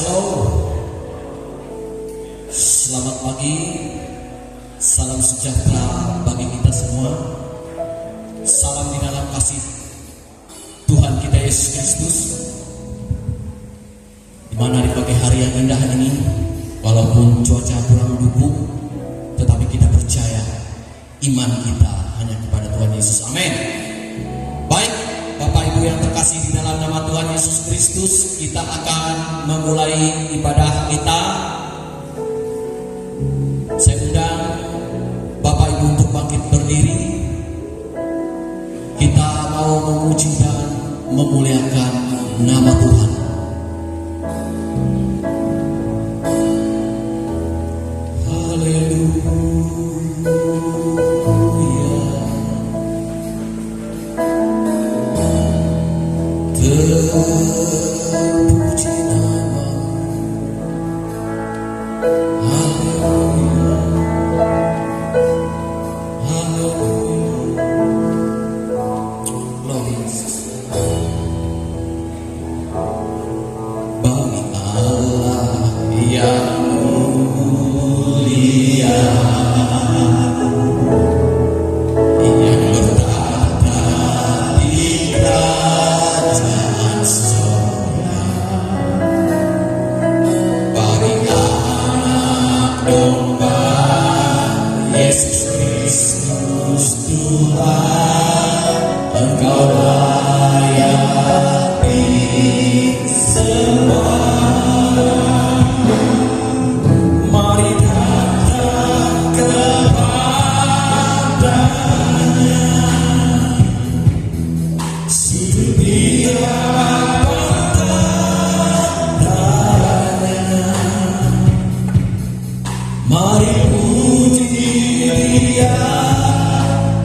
Shalom. Selamat pagi. Salam sejahtera bagi kita semua. Salam di dalam kasih Tuhan kita Yesus Kristus. Di mana di pagi hari yang indah ini, walaupun cuaca kurang mendukung, tetapi kita percaya iman kita hanya kepada Tuhan Yesus. Amin. Baik, Bapak Ibu yang terkasih di dalam nama Tuhan Yesus Kristus, kita akan memulai ibadah kita. Saya undang Bapak Ibu untuk bangkit berdiri. Kita mau memuji dan memuliakan nama Tuhan. Terpuji bagi Allah yang mulia, yang bertata di kerajaan surga, bagi anak domba Yesus Kristus Tuhan, Engkau layak disembah. Mari datang kepadanya, sujud di hadapan darahnya. Mari puji Dia,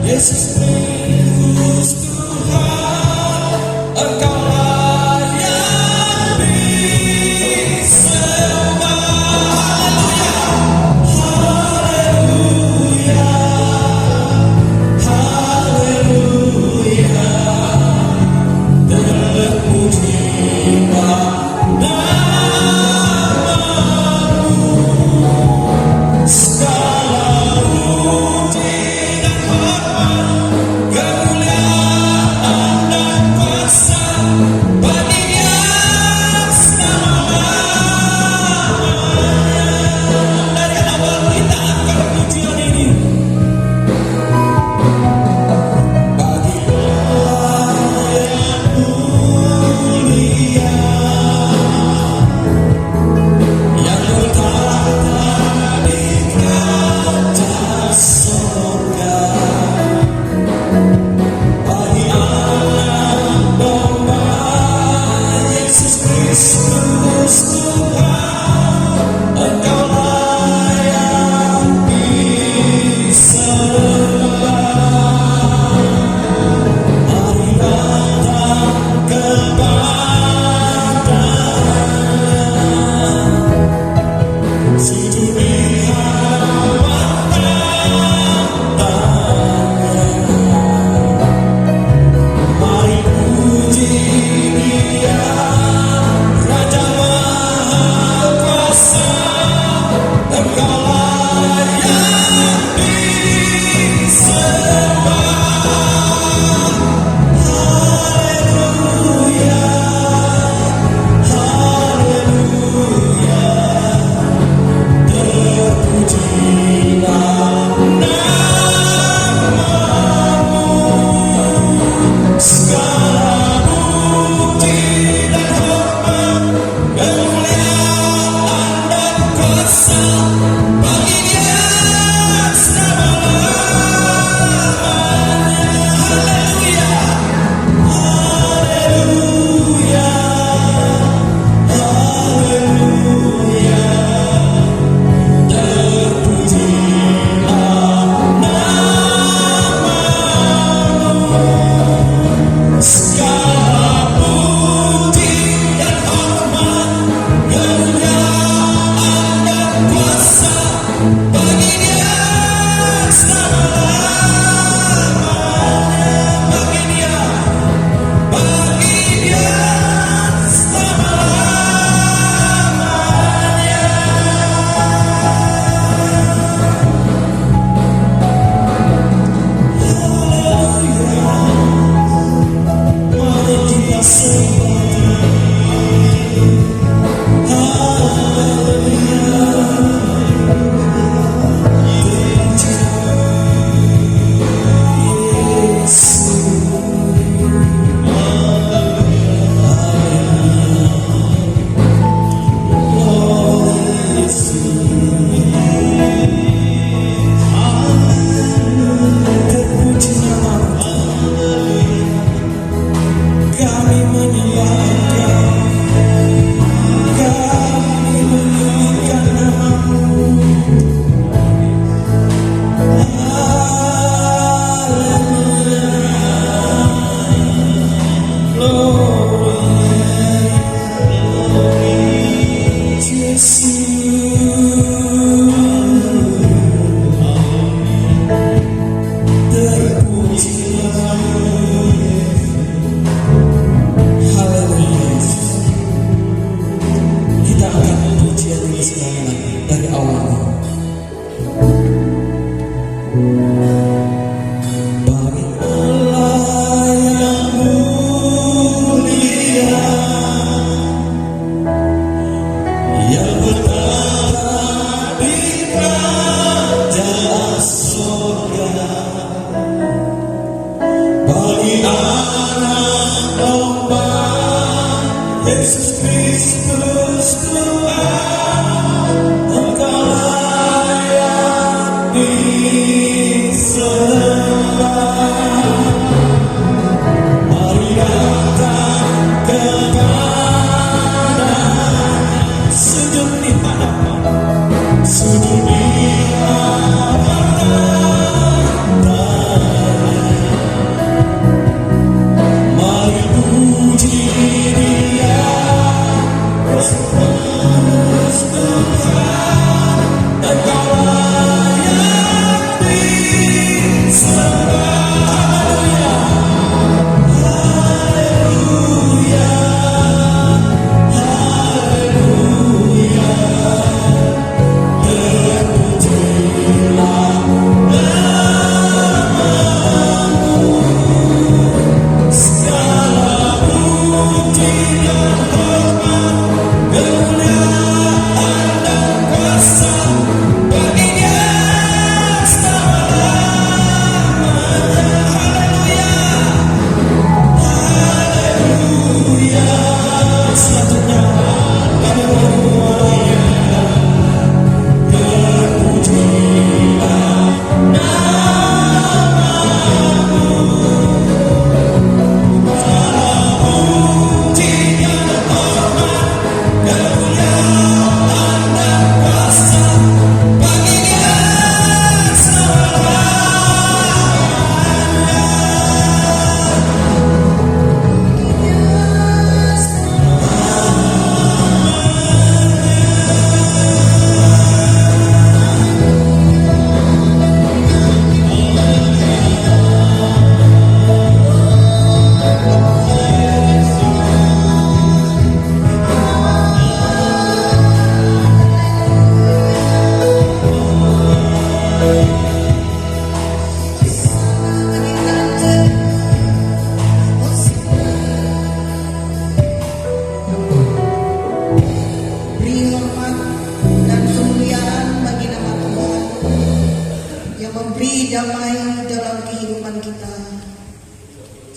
Yesus Kristus Tuhan, Engkau layak disembah. Haleluya, haleluya, terpujilah namamu. Segala puji dan hormat, kemuliaan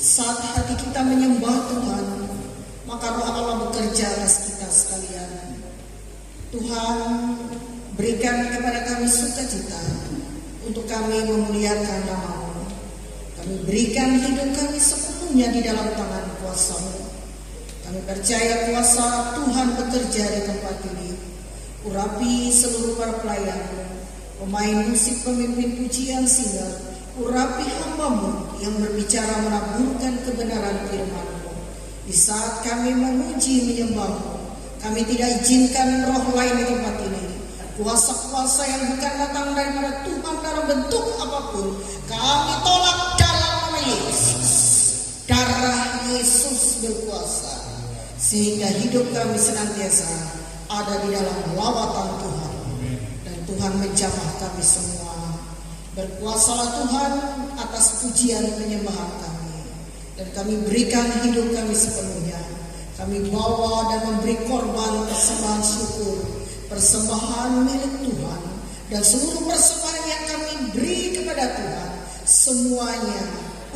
Saat hati kita menyembah Tuhan, maka Roh Allah bekerja atas kita sekalian. Tuhan, berikan kepada kami sukacita untuk kami memuliakan nama-Mu. Kami berikan hidup kami sepenuhnya di dalam tangan kuasa-Mu. Kami percaya kuasa Tuhan bekerja di tempat ini. Urapi seluruh para pelayan, pemain musik, pemimpin pujian, singer. Urapi hamba-Mu yang berbicara menaburkan kebenaran firman-Mu. Di saat kami memuji menyembah-Mu, kami tidak izinkan roh lain di tempat ini. Kuasa-kuasa yang bukan datang daripada Tuhan dalam bentuk apapun, kami tolak dalam nama Yesus. Darah Yesus berkuasa, sehingga hidup kami senantiasa ada di dalam lawatan Tuhan. Dan Tuhan menjamah kami semua. Berkuasalah Tuhan atas pujian penyembahan kami. Dan kami berikan hidup kami sepenuhnya. Kami bawa dan memberi korban persembahan syukur, persembahan milik Tuhan, dan seluruh persembahan yang kami beri kepada Tuhan, semuanya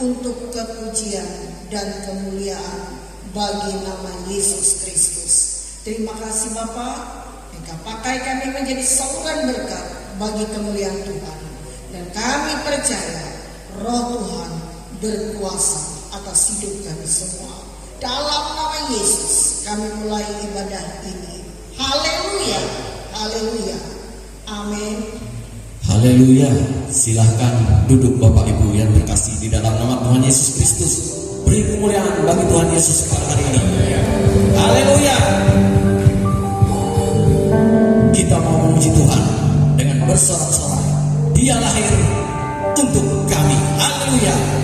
untuk kepujian dan kemuliaan bagi nama Yesus Kristus. Terima kasih Bapa, Engkau pakai kami menjadi saluran berkat bagi kemuliaan Tuhan. Dan kami percaya Roh Tuhan berkuasa atas hidup kami semua. Dalam nama Yesus kami mulai ibadah ini. Haleluya, haleluya, amin. Haleluya. Silahkan duduk Bapak Ibu yang terkasih di dalam nama Tuhan Yesus Kristus. Beri kemuliaan bagi Tuhan Yesus pada hari ini. Haleluya. Kita mau memuji Tuhan dengan bersorak-sorai. Dia lahir untuk kami. Haleluya. Dia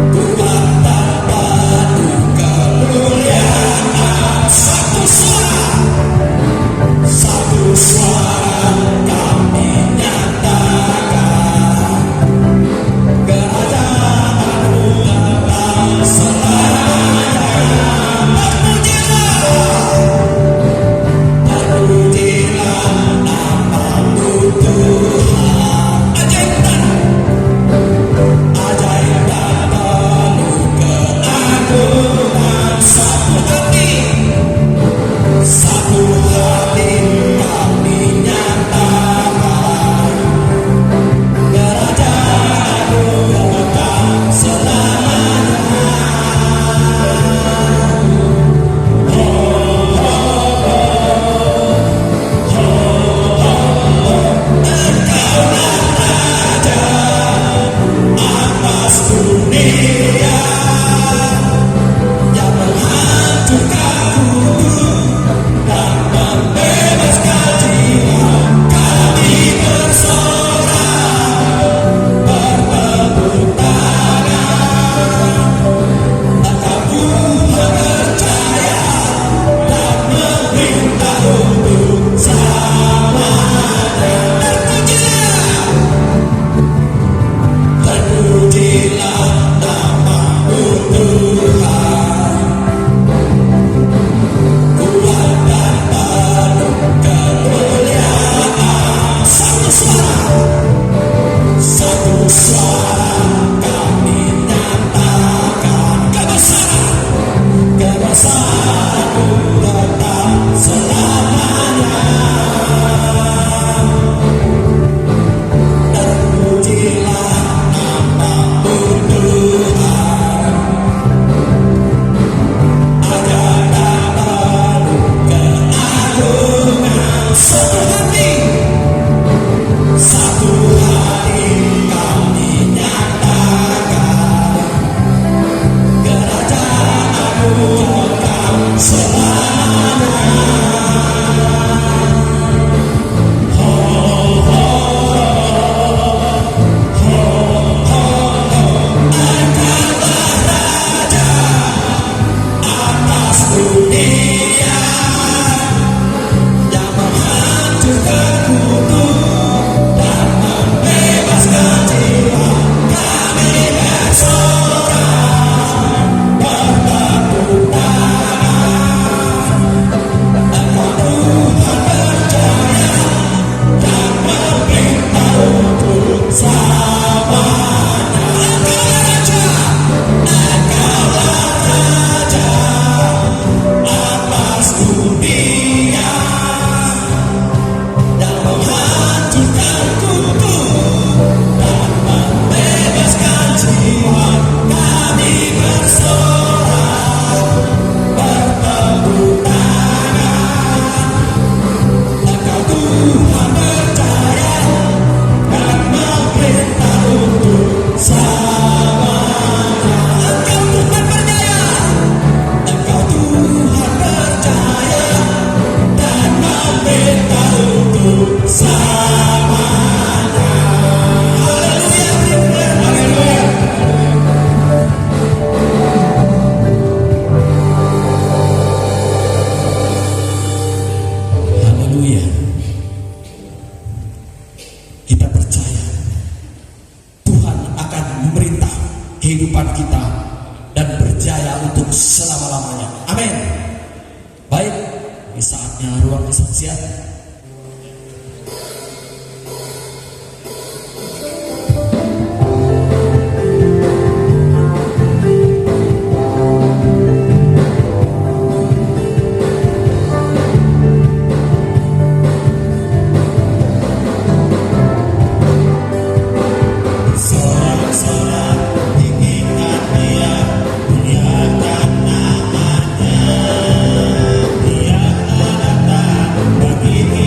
Tuhan tanpa kita dan berjaya untuk selama-lamanya. Amin. Baik, di saatnya ruang kesaksian. Dia datang bagi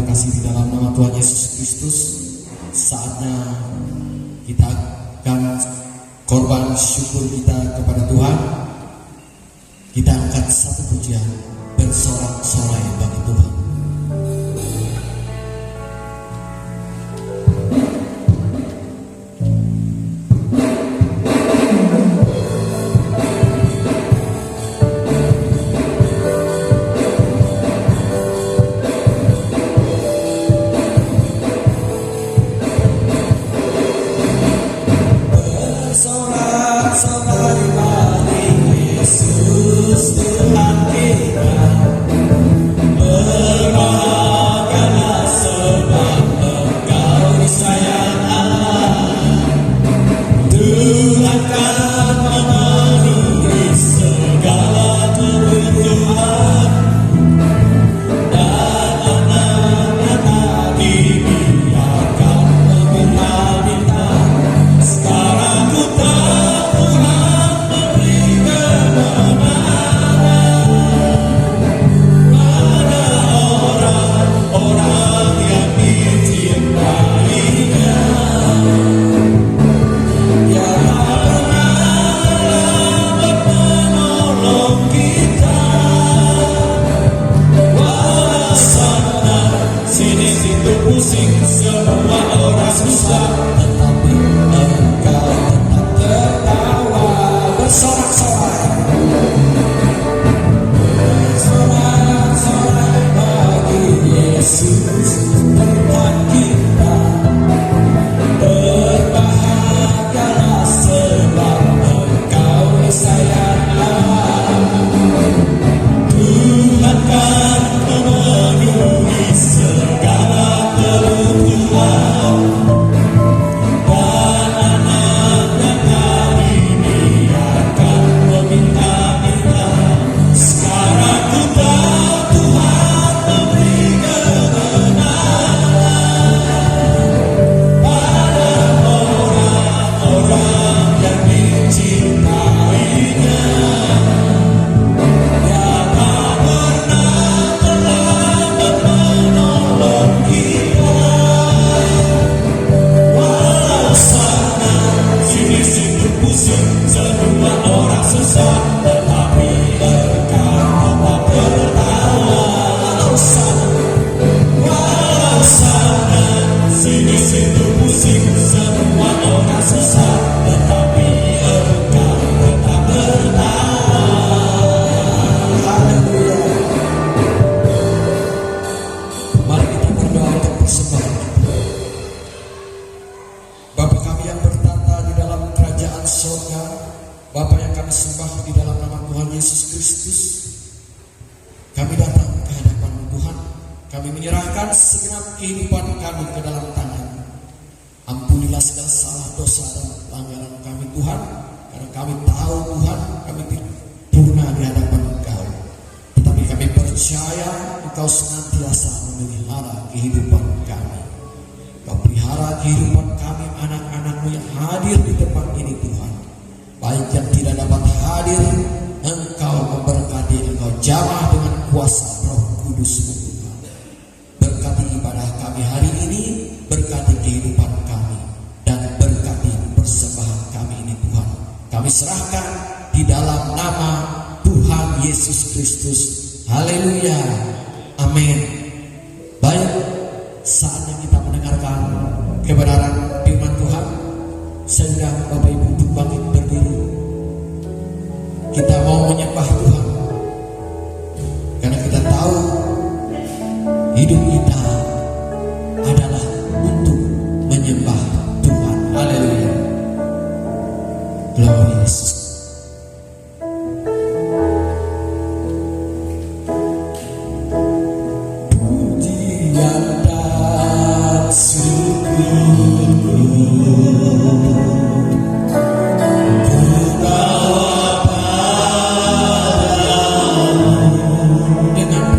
terima kasih di dalam nama Tuhan Yesus Kristus. Saatnya kita akan korban syukur kita kepada Tuhan. Kita angkat satu pujian bersorak-sorai bagi Tuhan. Bapa yang kami sembah di dalam nama Tuhan Yesus Kristus, kami datang ke hadapan Tuhan. Kami menyerahkan segenap kehidupan kami ke dalam tangan. Ampunilah segala salah, dosa dan pelanggaran kami Tuhan, karena kami tahu Tuhan kami tidak purna di hadapan Engkau. Tetapi kami percaya Engkau senantiasa memelihara kehidupan kami. Engkau pelihara kehidupan kami, anak-anak-Mu yang hadir di tempat ini Tuhan. Baik yang tidak dapat hadir, Engkau memberkati, Engkau jamah dengan kuasa Roh Kudus-Mu Tuhan. Berkati ibadah kami hari ini, berkati kehidupan kami, dan berkati persembahan kami ini Tuhan. Kami serahkan di dalam nama Tuhan Yesus Kristus. Haleluya. Amin. Baik, saatnya kita mendengarkan kebenaran firman Tuhan. Saya undang Bapak Ibu untuk bangkit berdiri. Kita mau menyembah Tuhan, karena kita tahu hidup kita adalah untuk menyembah Tuhan. Haleluya. Glory Yesus. Pujian dan syukur dengan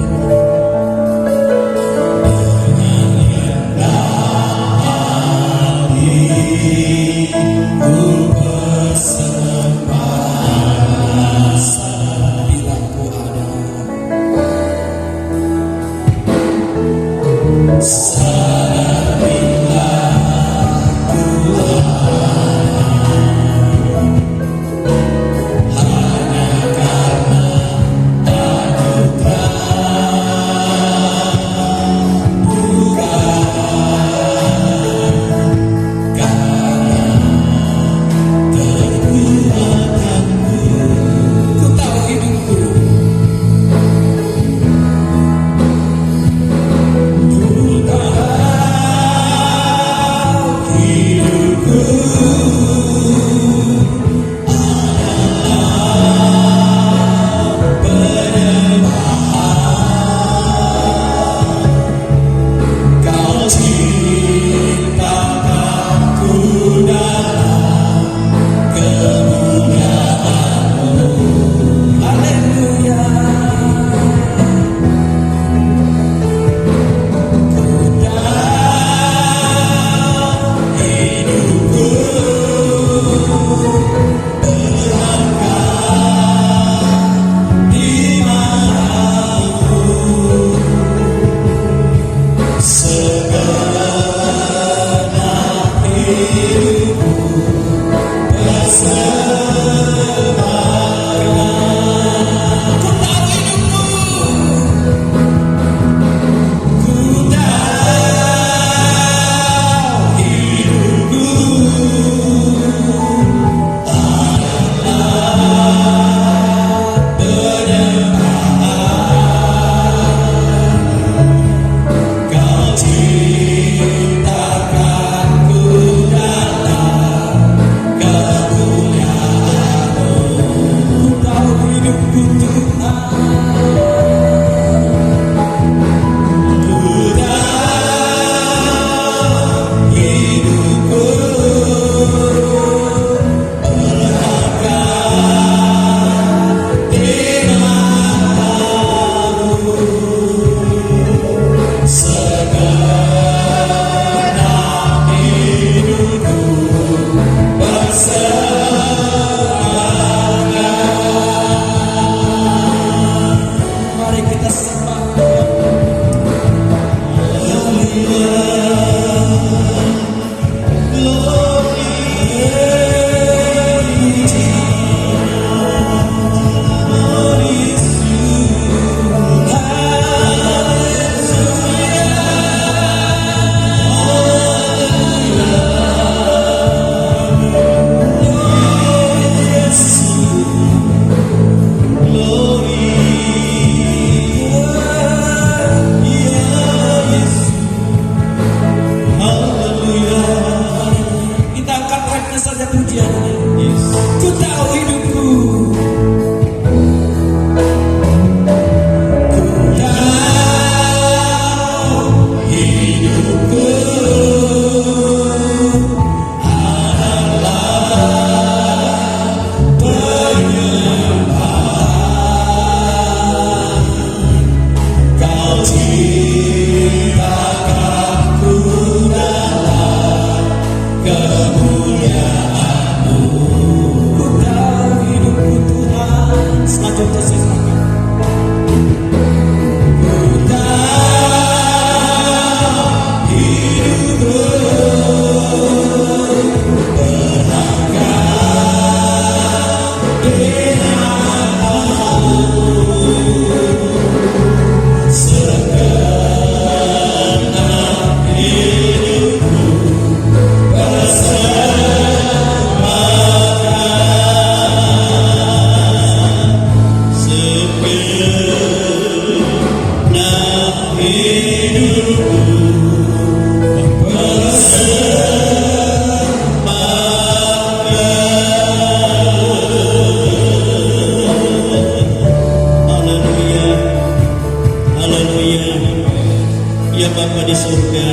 Bapa di surga,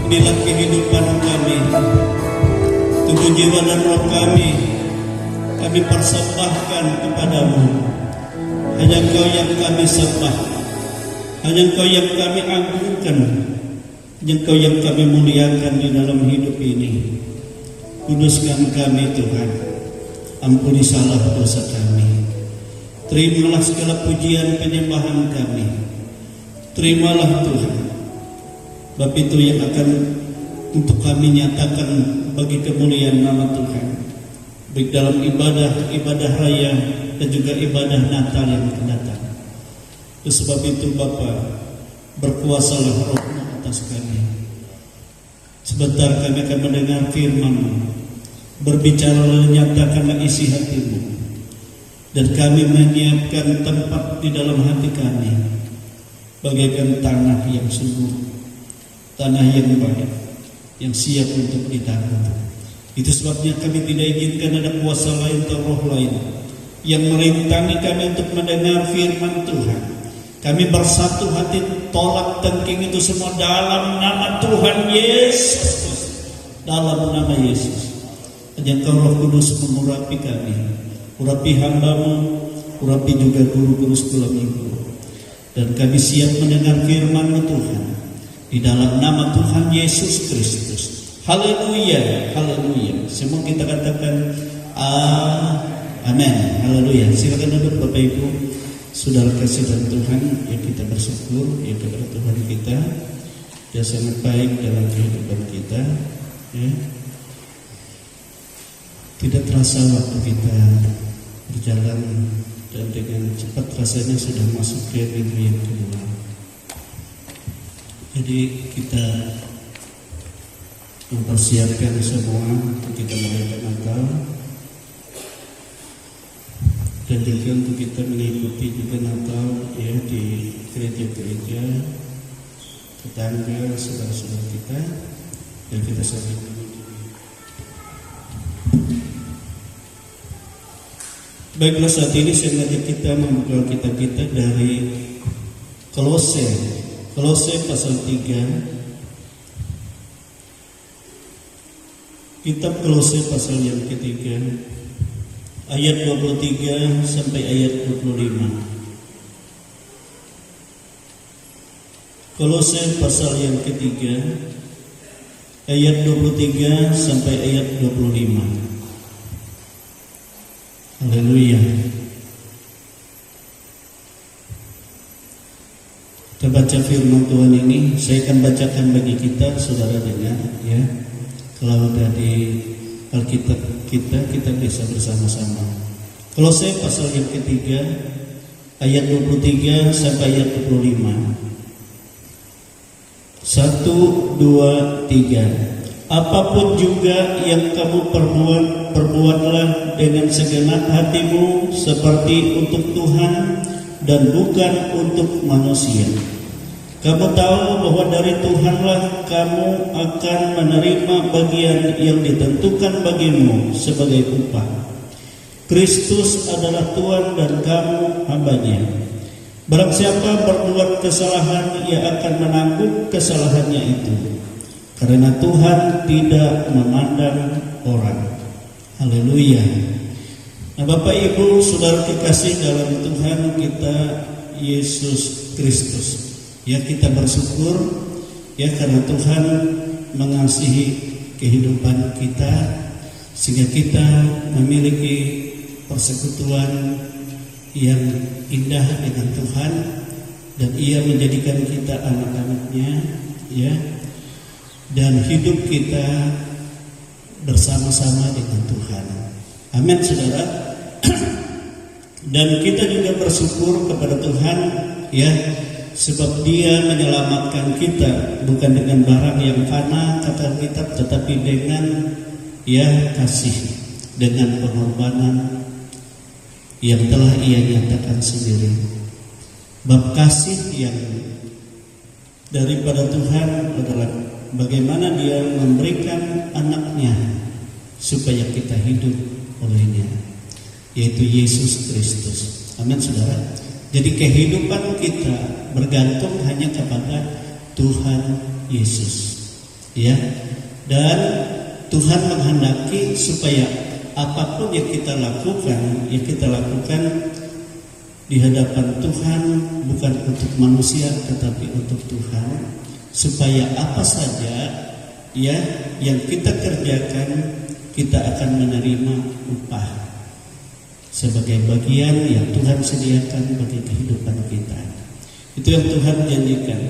inilah kehidupan kami. Tubuh, jiwa dan roh kami persembahkan kepadamu. Hanya Engkau yang kami sembah, hanya Engkau yang kami agungkan, hanya Engkau yang kami muliakan di dalam hidup ini. Kuduskan kami Tuhan, ampuni salah dosa kami. Terimalah segala pujian penyembahan kami. Terimalah Tuhan bab itu yang akan untuk kami nyatakan bagi kemuliaan nama Tuhan, baik dalam ibadah raya dan juga ibadah Natal yang akan datang. Sebab itu Bapa, berkuasalah Roh-Mu atas kami. Sebentar kami akan mendengar firman-Mu, berbicaralah, nyatakanlah isi hati-Mu, dan kami menyiapkan tempat di dalam hati kami bagaikan tanah yang subur, tanah yang baik, yang siap untuk ditanam. Itu sebabnya kami tidak izinkan ada kuasa lain atau roh lain yang merintangi kami untuk mendengar firman Tuhan. Kami bersatu hati, tolak tengking itu semua dalam nama Tuhan Yesus. Dalam nama Yesus. Hanya Engkau Roh Kudus mengurapi kami, urapi hamba-Mu, urapi juga guru-guru sekolah minggu. Dan kami siap mendengar firman-Mu Tuhan, di dalam nama Tuhan Yesus Kristus. Haleluya, haleluya. Semua kita katakan amin. Haleluya. Silakan duduk Bapak Ibu, saudara kasih dan Tuhan. Ya, kita bersyukur ya kepada Tuhan kita. Dia sangat baik dalam kehidupan kita. Ya. Tidak terasa waktu kita berjalan, dan dengan cepat rasanya sudah masuk ke minggu yang kedua. Jadi kita mempersiapkan semua untuk kita merayakan Natal, dan juga untuk kita mengikuti juga Natal ya di gereja-gereja tetangga, saudara-saudara kita, dan kita saling mengunjungi. Baiklah, saat ini saya mengajak kita membuka kitab kita dari Kolose pasal 3. Kitab Kolose pasal yang ketiga, ayat 23 sampai ayat 25. Kolose pasal yang ketiga, ayat 23 sampai ayat 25. Haleluya. Kita baca firman Tuhan ini. Saya akan bacakan bagi kita, saudara dengar ya. Kalau dari Alkitab kita bisa bersama-sama. Kolose pasal yang ketiga, ayat 23 sampai ayat 25. 1, 2, 3. Apapun juga yang kamu perbuatlah dengan segenap hatimu seperti untuk Tuhan dan bukan untuk manusia. Kamu tahu bahwa dari Tuhanlah kamu akan menerima bagian yang ditentukan bagimu sebagai upah. Kristus adalah Tuhan dan kamu hambanya. Barang siapa berbuat kesalahan, ia akan menanggung kesalahannya itu, karena Tuhan tidak memandang orang. Haleluya. Nah, Bapak Ibu, saudara kekasih dalam Tuhan kita Yesus Kristus. Ya, kita bersyukur ya karena Tuhan mengasihi kehidupan kita, sehingga kita memiliki persekutuan yang indah dengan Tuhan, dan Ia menjadikan kita anak-anaknya ya. Dan hidup kita bersama-sama dengan Tuhan. Amin, saudara. Dan kita juga bersyukur kepada Tuhan ya, sebab Dia menyelamatkan kita bukan dengan barang yang fana kata kitab, tetapi dengan ya kasih, dengan pengorbanan yang telah Ia nyatakan sendiri. Bab kasih yang daripada Tuhan adalah bagaimana Dia memberikan anaknya supaya kita hidup olehnya, yaitu Yesus Kristus. Amin, saudara. Jadi kehidupan kita bergantung hanya kepada Tuhan Yesus. Ya. Dan Tuhan menghendaki supaya apapun yang kita lakukan, di hadapan Tuhan, bukan untuk manusia tetapi untuk Tuhan, supaya apa saja ya yang kita kerjakan kita akan menerima upah sebagai bagian yang Tuhan sediakan bagi kehidupan kita. Itu yang Tuhan janjikan.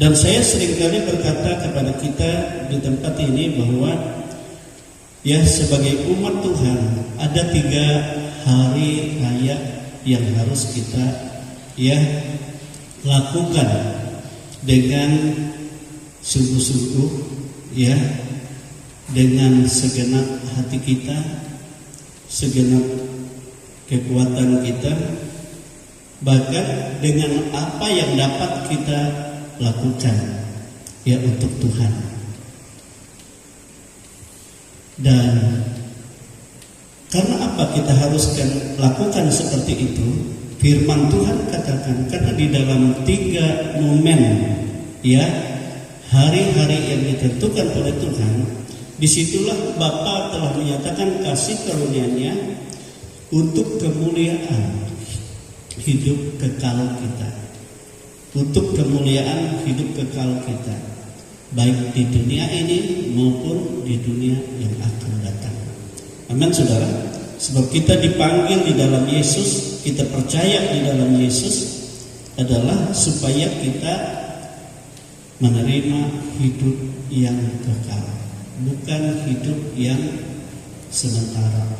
Dan saya seringkali berkata kepada kita di tempat ini bahwa ya sebagai umat Tuhan ada 3 hari raya yang harus kita ya lakukan dengan sungguh-sungguh ya, dengan segenap hati kita, segenap kekuatan kita, bahkan dengan apa yang dapat kita lakukan ya untuk Tuhan. Dan karena apa kita haruskan lakukan seperti itu? Firman Tuhan katakan, karena di dalam 3 momen ya hari-hari yang ditentukan oleh Tuhan, disitulah Bapa telah menyatakan kasih karunia-Nya untuk kemuliaan hidup kekal kita, untuk kemuliaan hidup kekal kita, baik di dunia ini maupun di dunia yang akan datang. Amin saudara. Sebab kita dipanggil di dalam Yesus, kita percaya di dalam Yesus adalah supaya kita menerima hidup yang kekal, bukan hidup yang sementara.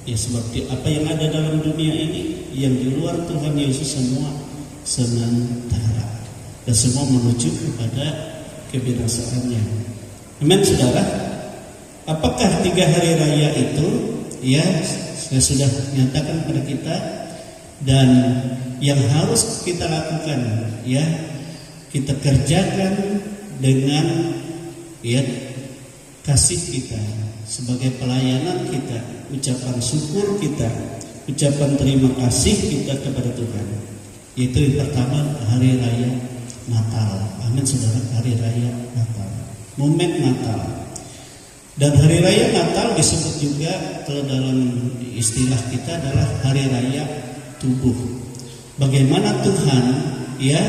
Ya seperti apa yang ada dalam dunia ini, yang di luar Tuhan Yesus semua sementara, dan semua menuju kepada kebinasaannya. Amin saudara. Apakah 3 hari raya itu? Ya, saya sudah nyatakan kepada kita, dan yang harus kita lakukan ya kita kerjakan dengan ya kasih kita sebagai pelayanan kita, ucapan syukur kita, ucapan terima kasih kita kepada Tuhan. Yaitu yang pertama hari raya Natal. Amin saudara, hari raya Natal, momen Natal. Dan hari raya Natal disebut juga kalau dalam istilah kita adalah hari raya tubuh. Bagaimana Tuhan ya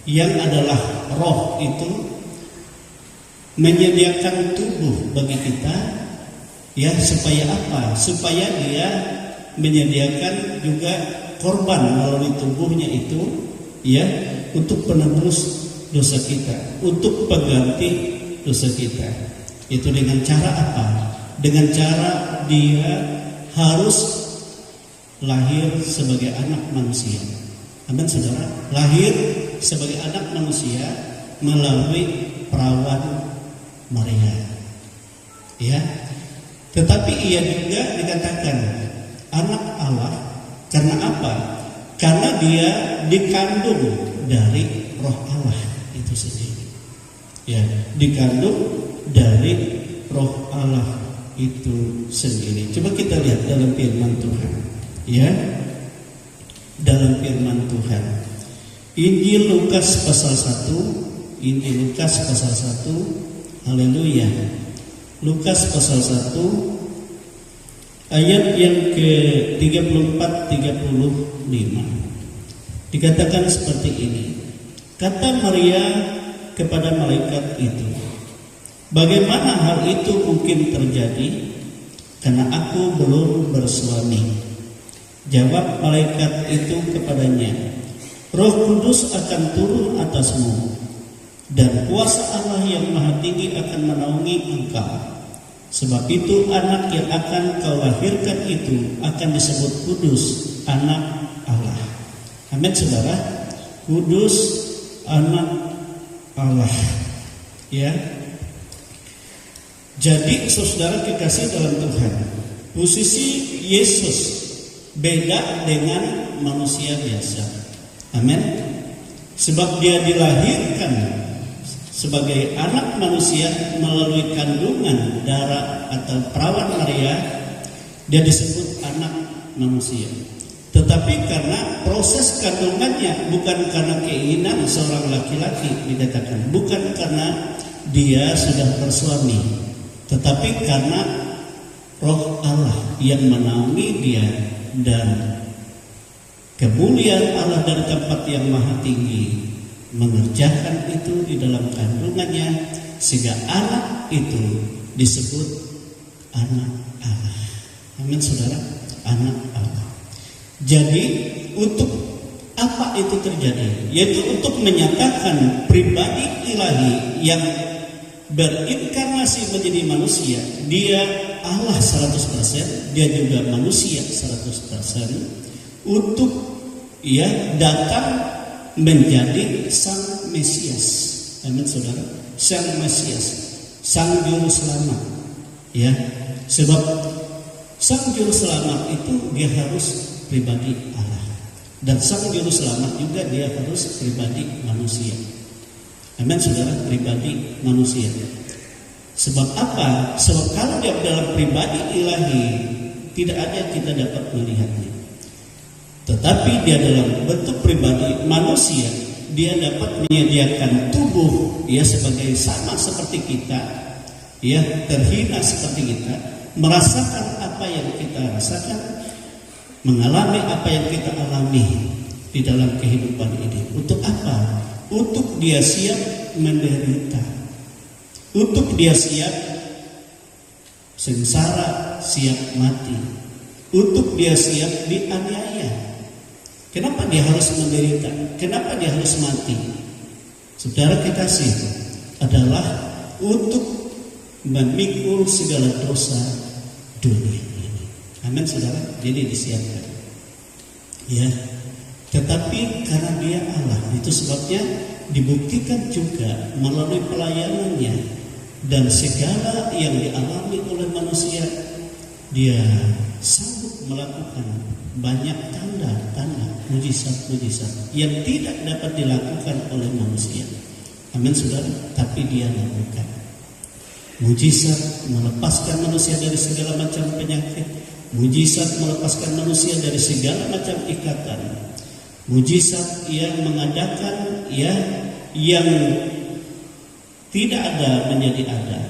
yang adalah roh itu menyediakan tubuh bagi kita ya, supaya apa? Supaya Dia menyediakan juga korban melalui tubuhnya itu ya, untuk penebus dosa kita, untuk pengganti dosa kita. Itu dengan cara apa? Dengan cara Dia harus lahir sebagai anak manusia. Amin saudara. Lahir sebagai anak manusia melalui perawan Maria. Ya. Tetapi Ia juga dikatakan anak Allah. Karena apa? Karena Dia dikandung dari Roh Allah itu sendiri. Ya, dikandung dari Roh Allah itu sendiri. Coba kita lihat dalam firman Tuhan. Ya. Dalam firman Tuhan. Injil Lukas pasal 1, Injil Lukas pasal 1. Haleluya. Lukas pasal 1 ayat yang ke-34 35. Dikatakan seperti ini. Kata Maria kepada malaikat itu, bagaimana hal itu mungkin terjadi? Karena aku belum bersuami. Jawab malaikat itu kepadanya, Roh Kudus akan turun atasmu, dan kuasa Allah yang Maha Tinggi akan menaungi engkau. Sebab itu anak yang akan kau lahirkan itu akan disebut kudus, anak Allah. Amin saudara. Kudus, anak Allah. Ya. Jadi saudara kekasih dalam Tuhan, posisi Yesus beda dengan manusia biasa. Amin. Sebab Dia dilahirkan sebagai anak manusia melalui kandungan darah atau perawan Maria, Dia disebut anak manusia. Tetapi karena proses kandungannya bukan karena keinginan seorang laki-laki, dikatakan bukan karena dia sudah bersuami, tetapi karena Roh Allah yang menaungi dia dan kemuliaan Allah dari tempat yang maha tinggi mengerjakan itu di dalam kandungannya, sehingga anak itu disebut anak Allah. Amin saudara, anak Allah. Jadi untuk apa itu terjadi? Yaitu untuk menyatakan pribadi ilahi yang berinkarnasi menjadi manusia. Dia Allah 100%, dia juga manusia 100%, untuk datang menjadi Sang Mesias. Amin saudara, Sang Mesias, Sang Juru Selamat. Sebab Sang Juru Selamat itu dia harus pribadi Allah, dan Sang Juru Selamat juga dia harus pribadi manusia. Amin saudara, pribadi manusia. Sebab apa? Sebab kalau dia dalam pribadi ilahi, tidak ada yang kita dapat melihatnya. Tetapi dia dalam bentuk pribadi manusia, dia dapat menyediakan tubuh sebagai sama seperti kita, terhina seperti kita, merasakan apa yang kita rasakan, mengalami apa yang kita alami di dalam kehidupan ini. Untuk apa? Untuk dia siap menderita, untuk dia siap sengsara, siap mati, untuk dia siap dianiaya. Kenapa dia harus menderita? Kenapa dia harus mati? Saudara kekasih, adalah untuk memikul segala dosa dunia ini. Amin saudara. Jadi disiapkan. Tetapi karena dia Allah, itu sebabnya dibuktikan juga melalui pelayanannya dan segala yang dialami oleh manusia, dia sanggup melakukan banyak tanda-tanda, mujizat-mujizat yang tidak dapat dilakukan oleh manusia. Amin saudara. Tapi dia lakukan mujizat, melepaskan manusia dari segala macam penyakit, mujizat melepaskan manusia dari segala macam ikatan, mujizat yang mengadakan yang tidak ada menjadi ada.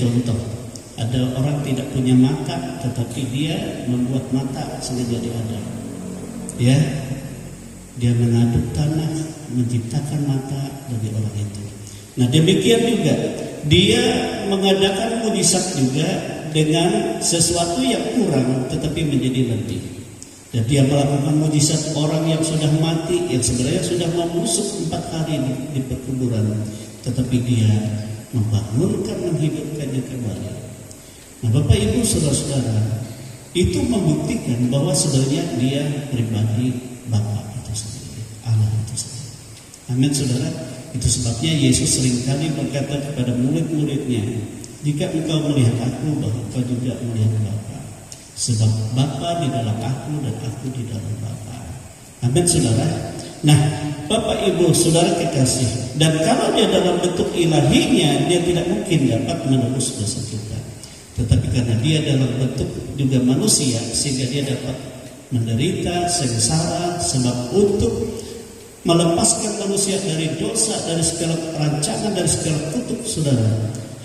Contoh, ada orang tidak punya mata, tetapi dia membuat mata sehingga jadi ada. Dia mengaduk tanah, menciptakan mata bagi orang itu. Nah demikian juga dia mengadakan mujizat juga dengan sesuatu yang kurang tetapi menjadi lebih. Dan dia melakukan mujizat orang yang sudah mati, yang sebenarnya sudah membusuk 4 hari di perkuburan, tetapi dia membangunkan, menghidupkannya kembali. Nah Bapak Ibu saudara-saudara, itu membuktikan bahwa sebenarnya dia pribadi Bapa itu sendiri, Allah itu sendiri. Amin saudara. Itu sebabnya Yesus seringkali berkata kepada murid-muridnya, jika engkau melihat aku, bahwa engkau juga melihat Bapa. Sebab Bapa di dalam aku dan aku di dalam Bapa. Amin saudara. Nah Bapak Ibu saudara kekasih, dan kalau dia dalam bentuk ilahinya, dia tidak mungkin dapat menebus dosa kita. Tetapi karena dia dalam bentuk juga manusia, sehingga dia dapat menderita, sengsara, sebab untuk melepaskan manusia dari dosa, dari segala rancangan, dari segala kutuk saudara,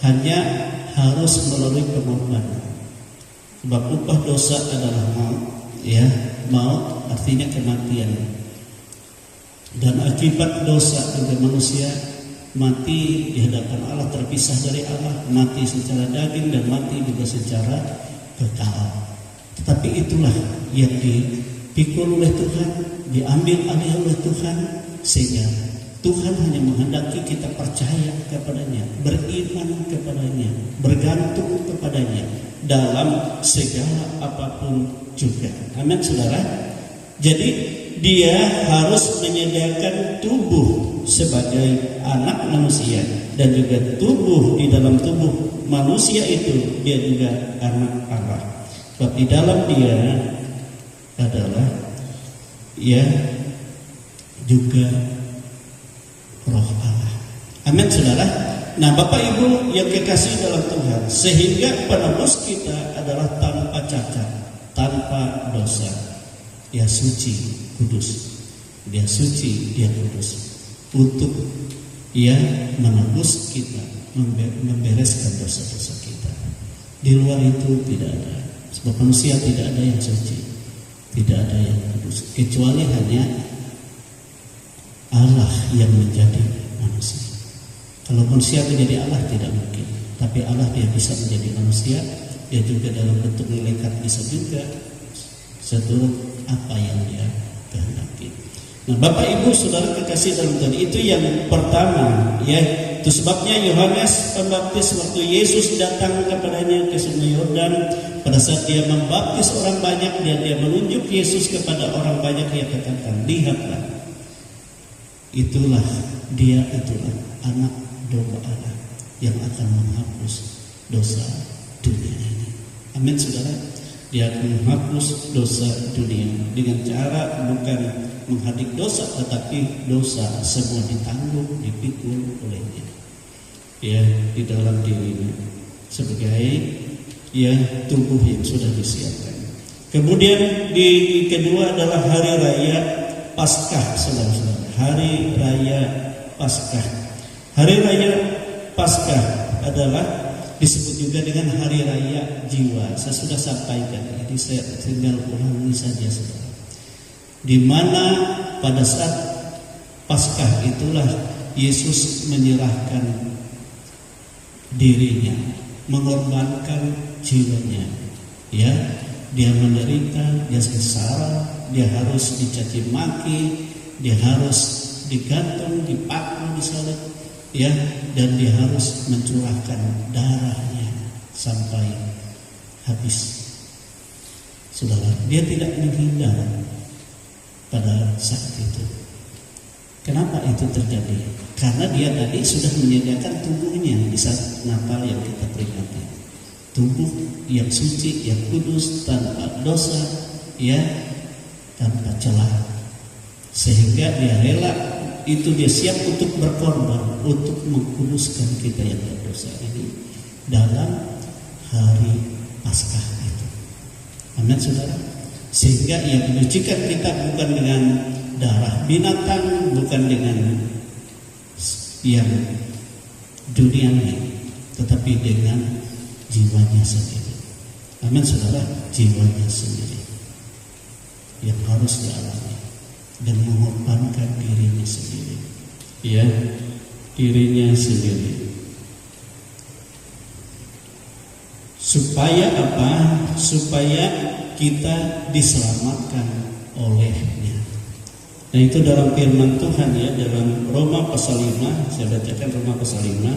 hanya harus melalui pengorbanan. Sebab upah dosa adalah maut, maut artinya kematian. Dan akibat dosa juga manusia mati di hadapan Allah, terpisah dari Allah, mati secara daging dan mati juga secara kekal. Tetapi itulah yang dipikul oleh Tuhan, diambil alih oleh Tuhan, sehingga Tuhan hanya menghendaki kita percaya kepadanya, beriman kepadanya, bergantung kepadanya dalam segala apapun juga. Amin saudara. Jadi dia harus menyediakan tubuh sebagai anak manusia, dan juga tubuh di dalam tubuh manusia itu dia juga anak Allah. Sebab di dalam dia adalah juga Roh Allah. Amin saudara. Nah Bapak Ibu yang kekasih dalam Tuhan, sehingga penebus kita adalah tanpa cacat, tanpa dosa. Dia suci, kudus. Dia suci, dia kudus. Untuk ia menebus kita, membereskan dosa-dosa kita. Di luar itu tidak ada. Sebab manusia tidak ada yang suci, tidak ada yang kudus, kecuali hanya Allah yang menjadi manusia. Kalau manusia menjadi Allah tidak mungkin, tapi Allah dia bisa menjadi manusia. Dia juga dalam bentuk malaikat bisa juga seturut apa yang dia kehendaki. Nah, Bapak Ibu Saudara kekasih dalam Tuhan, itu yang pertama, ya. Itu sebabnya Yohanes Pembaptis waktu Yesus datang kepadanya ke Sungai Yordan, pada saat dia membaptis orang banyak, dia menunjuk Yesus kepada orang banyak, dia katakan, lihatlah, itulah anak domba Allah yang akan menghapus dosa dunia ini. Amin saudara. Dia akan menghapus dosa dunia dengan cara bukan menghadik dosa, tetapi dosa semua ditanggung, dipikul olehnya, ya, di dalam dirinya sebagai ya tubuh yang sudah disiapkan. Kemudian di kedua adalah hari raya Paskah, saudara-saudara. Hari raya Paskah. Hari raya Paskah adalah disebut juga dengan hari raya jiwa. Saya sudah sampaikan, jadi saya tinggal ulangi saja, saudara. Di mana pada saat Paskah itulah Yesus menyerahkan dirinya, mengorbankan jiwanya. Ya, dia menderita, dia sengsara, dia harus dicaci maki, dia harus digantung, dipaku, disalib, ya, dan dia harus mencurahkan darahnya sampai habis. Saudara, dia tidak menghindar pada saat itu. Kenapa itu terjadi? Karena dia tadi sudah menyediakan tubuhnya di saat Natal yang kita peringati. Tubuh yang suci, yang kudus, tanpa dosa, ya, tanpa celah. Sehingga dia rela, itu dia siap untuk berkorban, untuk mengkuduskan kita yang berdosa ini dalam hari Paskah itu. Amin saudara. Sehingga ia menyucikan kita bukan dengan darah binatang, bukan dengan yang duniawi, tetapi dengan jiwanya sendiri. Amin saudara, jiwanya sendiri yang harus dialami dan mengorbankan dirinya sendiri, ya, dirinya sendiri. Supaya apa? Supaya kita diselamatkan olehnya. Nah itu dalam firman Tuhan, ya, dalam Roma pasal 5, saya bacakan Roma pasal 5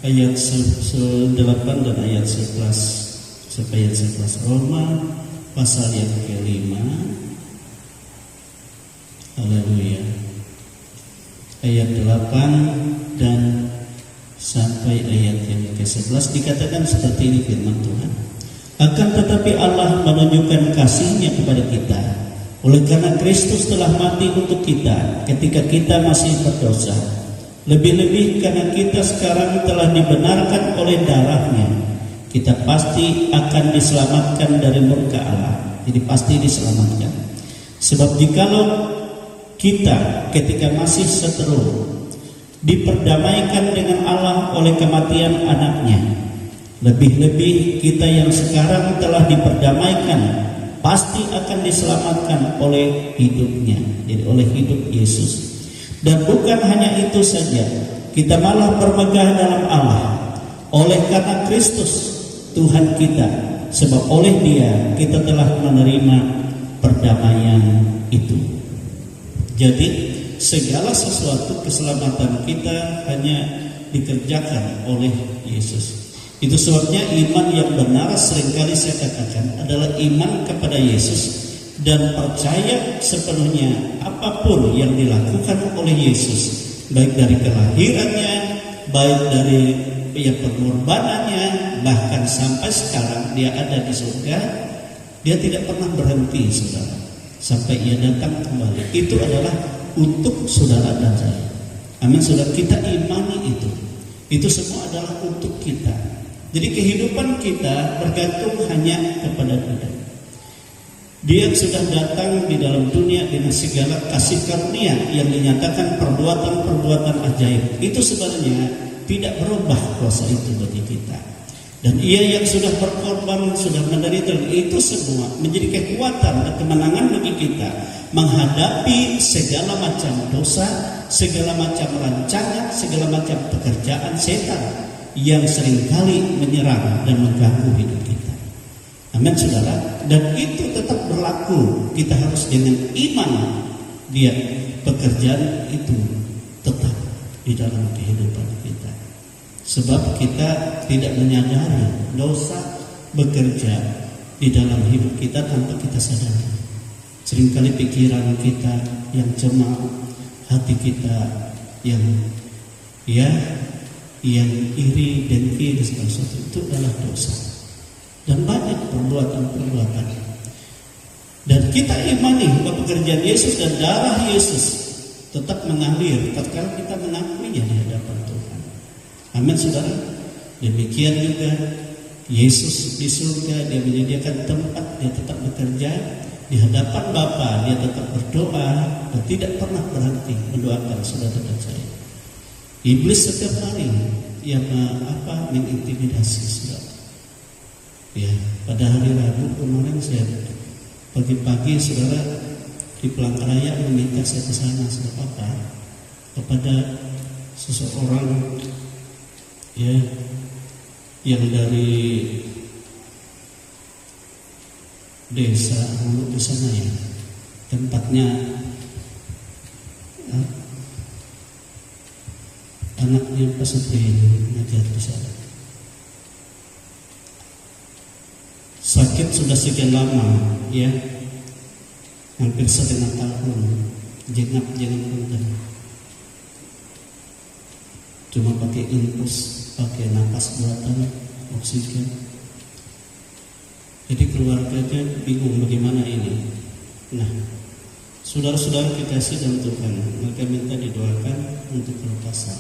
ayat 8 dan ayat 11 sampai ayat 11. Roma pasal yang ke-5, haleluya, ayat 8 dan sampai ayat yang ke-11 dikatakan seperti ini firman Tuhan. Akan tetapi Allah menunjukkan kasih-Nya kepada kita oleh karena Kristus telah mati untuk kita ketika kita masih berdosa. Lebih-lebih karena kita sekarang telah dibenarkan oleh darah-Nya, kita pasti akan diselamatkan dari murka Allah. Jadi pasti diselamatkan. Sebab jikalau kita ketika masih seteru diperdamaikan dengan Allah oleh kematian anaknya, lebih-lebih kita yang sekarang telah diperdamaikan pasti akan diselamatkan oleh hidupnya, jadi oleh hidup Yesus. Dan bukan hanya itu saja, kita malah bermegah dalam Allah oleh karena Kristus Tuhan kita, sebab oleh Dia kita telah menerima perdamaian itu. Jadi segala sesuatu keselamatan kita hanya dikerjakan oleh Yesus. Itu sebabnya iman yang benar seringkali saya katakan adalah iman kepada Yesus dan percaya sepenuhnya apapun yang dilakukan oleh Yesus, baik dari kelahirannya, baik dari pengorbanannya, bahkan sampai sekarang dia ada di surga, dia tidak pernah berhenti, saudara, sampai ia datang kembali. Itu adalah untuk saudara dan saya. Amin, saudara, kita imani itu. Itu semua adalah untuk kita. Jadi kehidupan kita bergantung hanya kepada Dia. Dia sudah datang di dalam dunia dengan segala kasih karunia yang dinyatakan perbuatan-perbuatan ajaib. Itu sebenarnya tidak berubah kuasa itu bagi kita. Dan ia yang sudah berkorban, sudah menderita, itu semua menjadi kekuatan dan kemenangan bagi kita menghadapi segala macam dosa, segala macam rancangan, segala macam pekerjaan setan yang seringkali menyerang dan mengganggu hidup kita. Amin saudara. Dan itu tetap berlaku. Kita harus dengan iman dia pekerjaan itu tetap di dalam kehidupan kita. Sebab kita tidak menyadari dosa bekerja di dalam hidup kita tanpa kita sadari. Seringkali pikiran kita yang cemar, hati kita yang iri, dengki dan segala sesuatu itu adalah dosa. Dan banyak perbuatan-perbuatan. Dan kita imani bahwa pekerjaan Yesus dan darah Yesus tetap mengalir tatkala kita mengakuinya di hadapan Tuhan. Amin saudara. Demikian juga Yesus di surga, dia menyediakan tempat, dia tetap bekerja di hadapan Bapa, dia tetap berdoa dan tidak pernah berhenti mendoakan saudara dan saya. Iblis setiap hari yang mengintimidasi saudara. Ya, pada hari Rabu kemarin saya pagi-pagi saudara di Pelangkaraya meminta saya ke sana saudara kepada seseorang yang dari desa Hulu di sana ya, tempatnya anaknya Pak Supri ngajar di sana. Sakit sudah sekian lama ya, hampir 1,5 tahun, jengap-jengap udah. Cuma pakai infus, pakai napas buatan, oksigen. Jadi keluarganya bingung bagaimana ini. Nah, saudara-saudara kita kasih dalam Tuhan, mereka minta didoakan untuk kelepasan.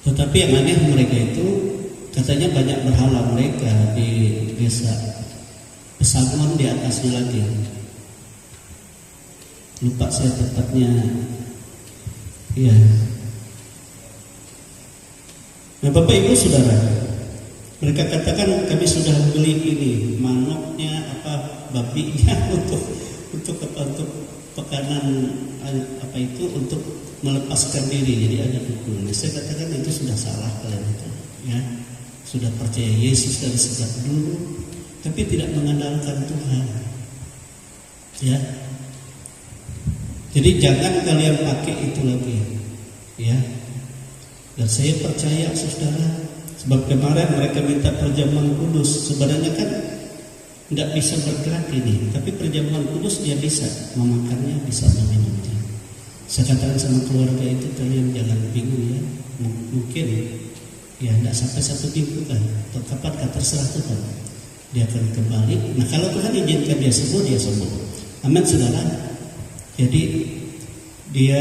Tetapi yang aneh mereka itu katanya banyak berhala mereka di desa Pesangon di atasnya lagi. Lupa saya tempatnya. Ya. Nah Bapak Ibu Saudara, mereka katakan kami sudah beli ini manoknya babinya untuk pekanan untuk melepaskan diri, jadi ada dukun. Saya katakan itu sudah salah kalian itu, ya. Sudah percaya Yesus dari sejak dulu, tapi tidak mengandalkan Tuhan, ya. Jadi jangan kalian pakai itu lagi, ya. Dan saya percaya saudara, sebab kemarin mereka minta perjamuan kudus, sebenarnya kan tidak bisa bergerak ini, tapi perjamuan kudus dia bisa memakannya, bisa meminumnya. Saya katakan sama keluarga itu, kalian jangan bingung ya, mungkin ya tidak sampai 1 minggu kan, atau kapan kan terserah Tuhan, dia akan kembali. Nah kalau Tuhan izinkan dia sembuh, dia sembuh. Amin saudara. Jadi dia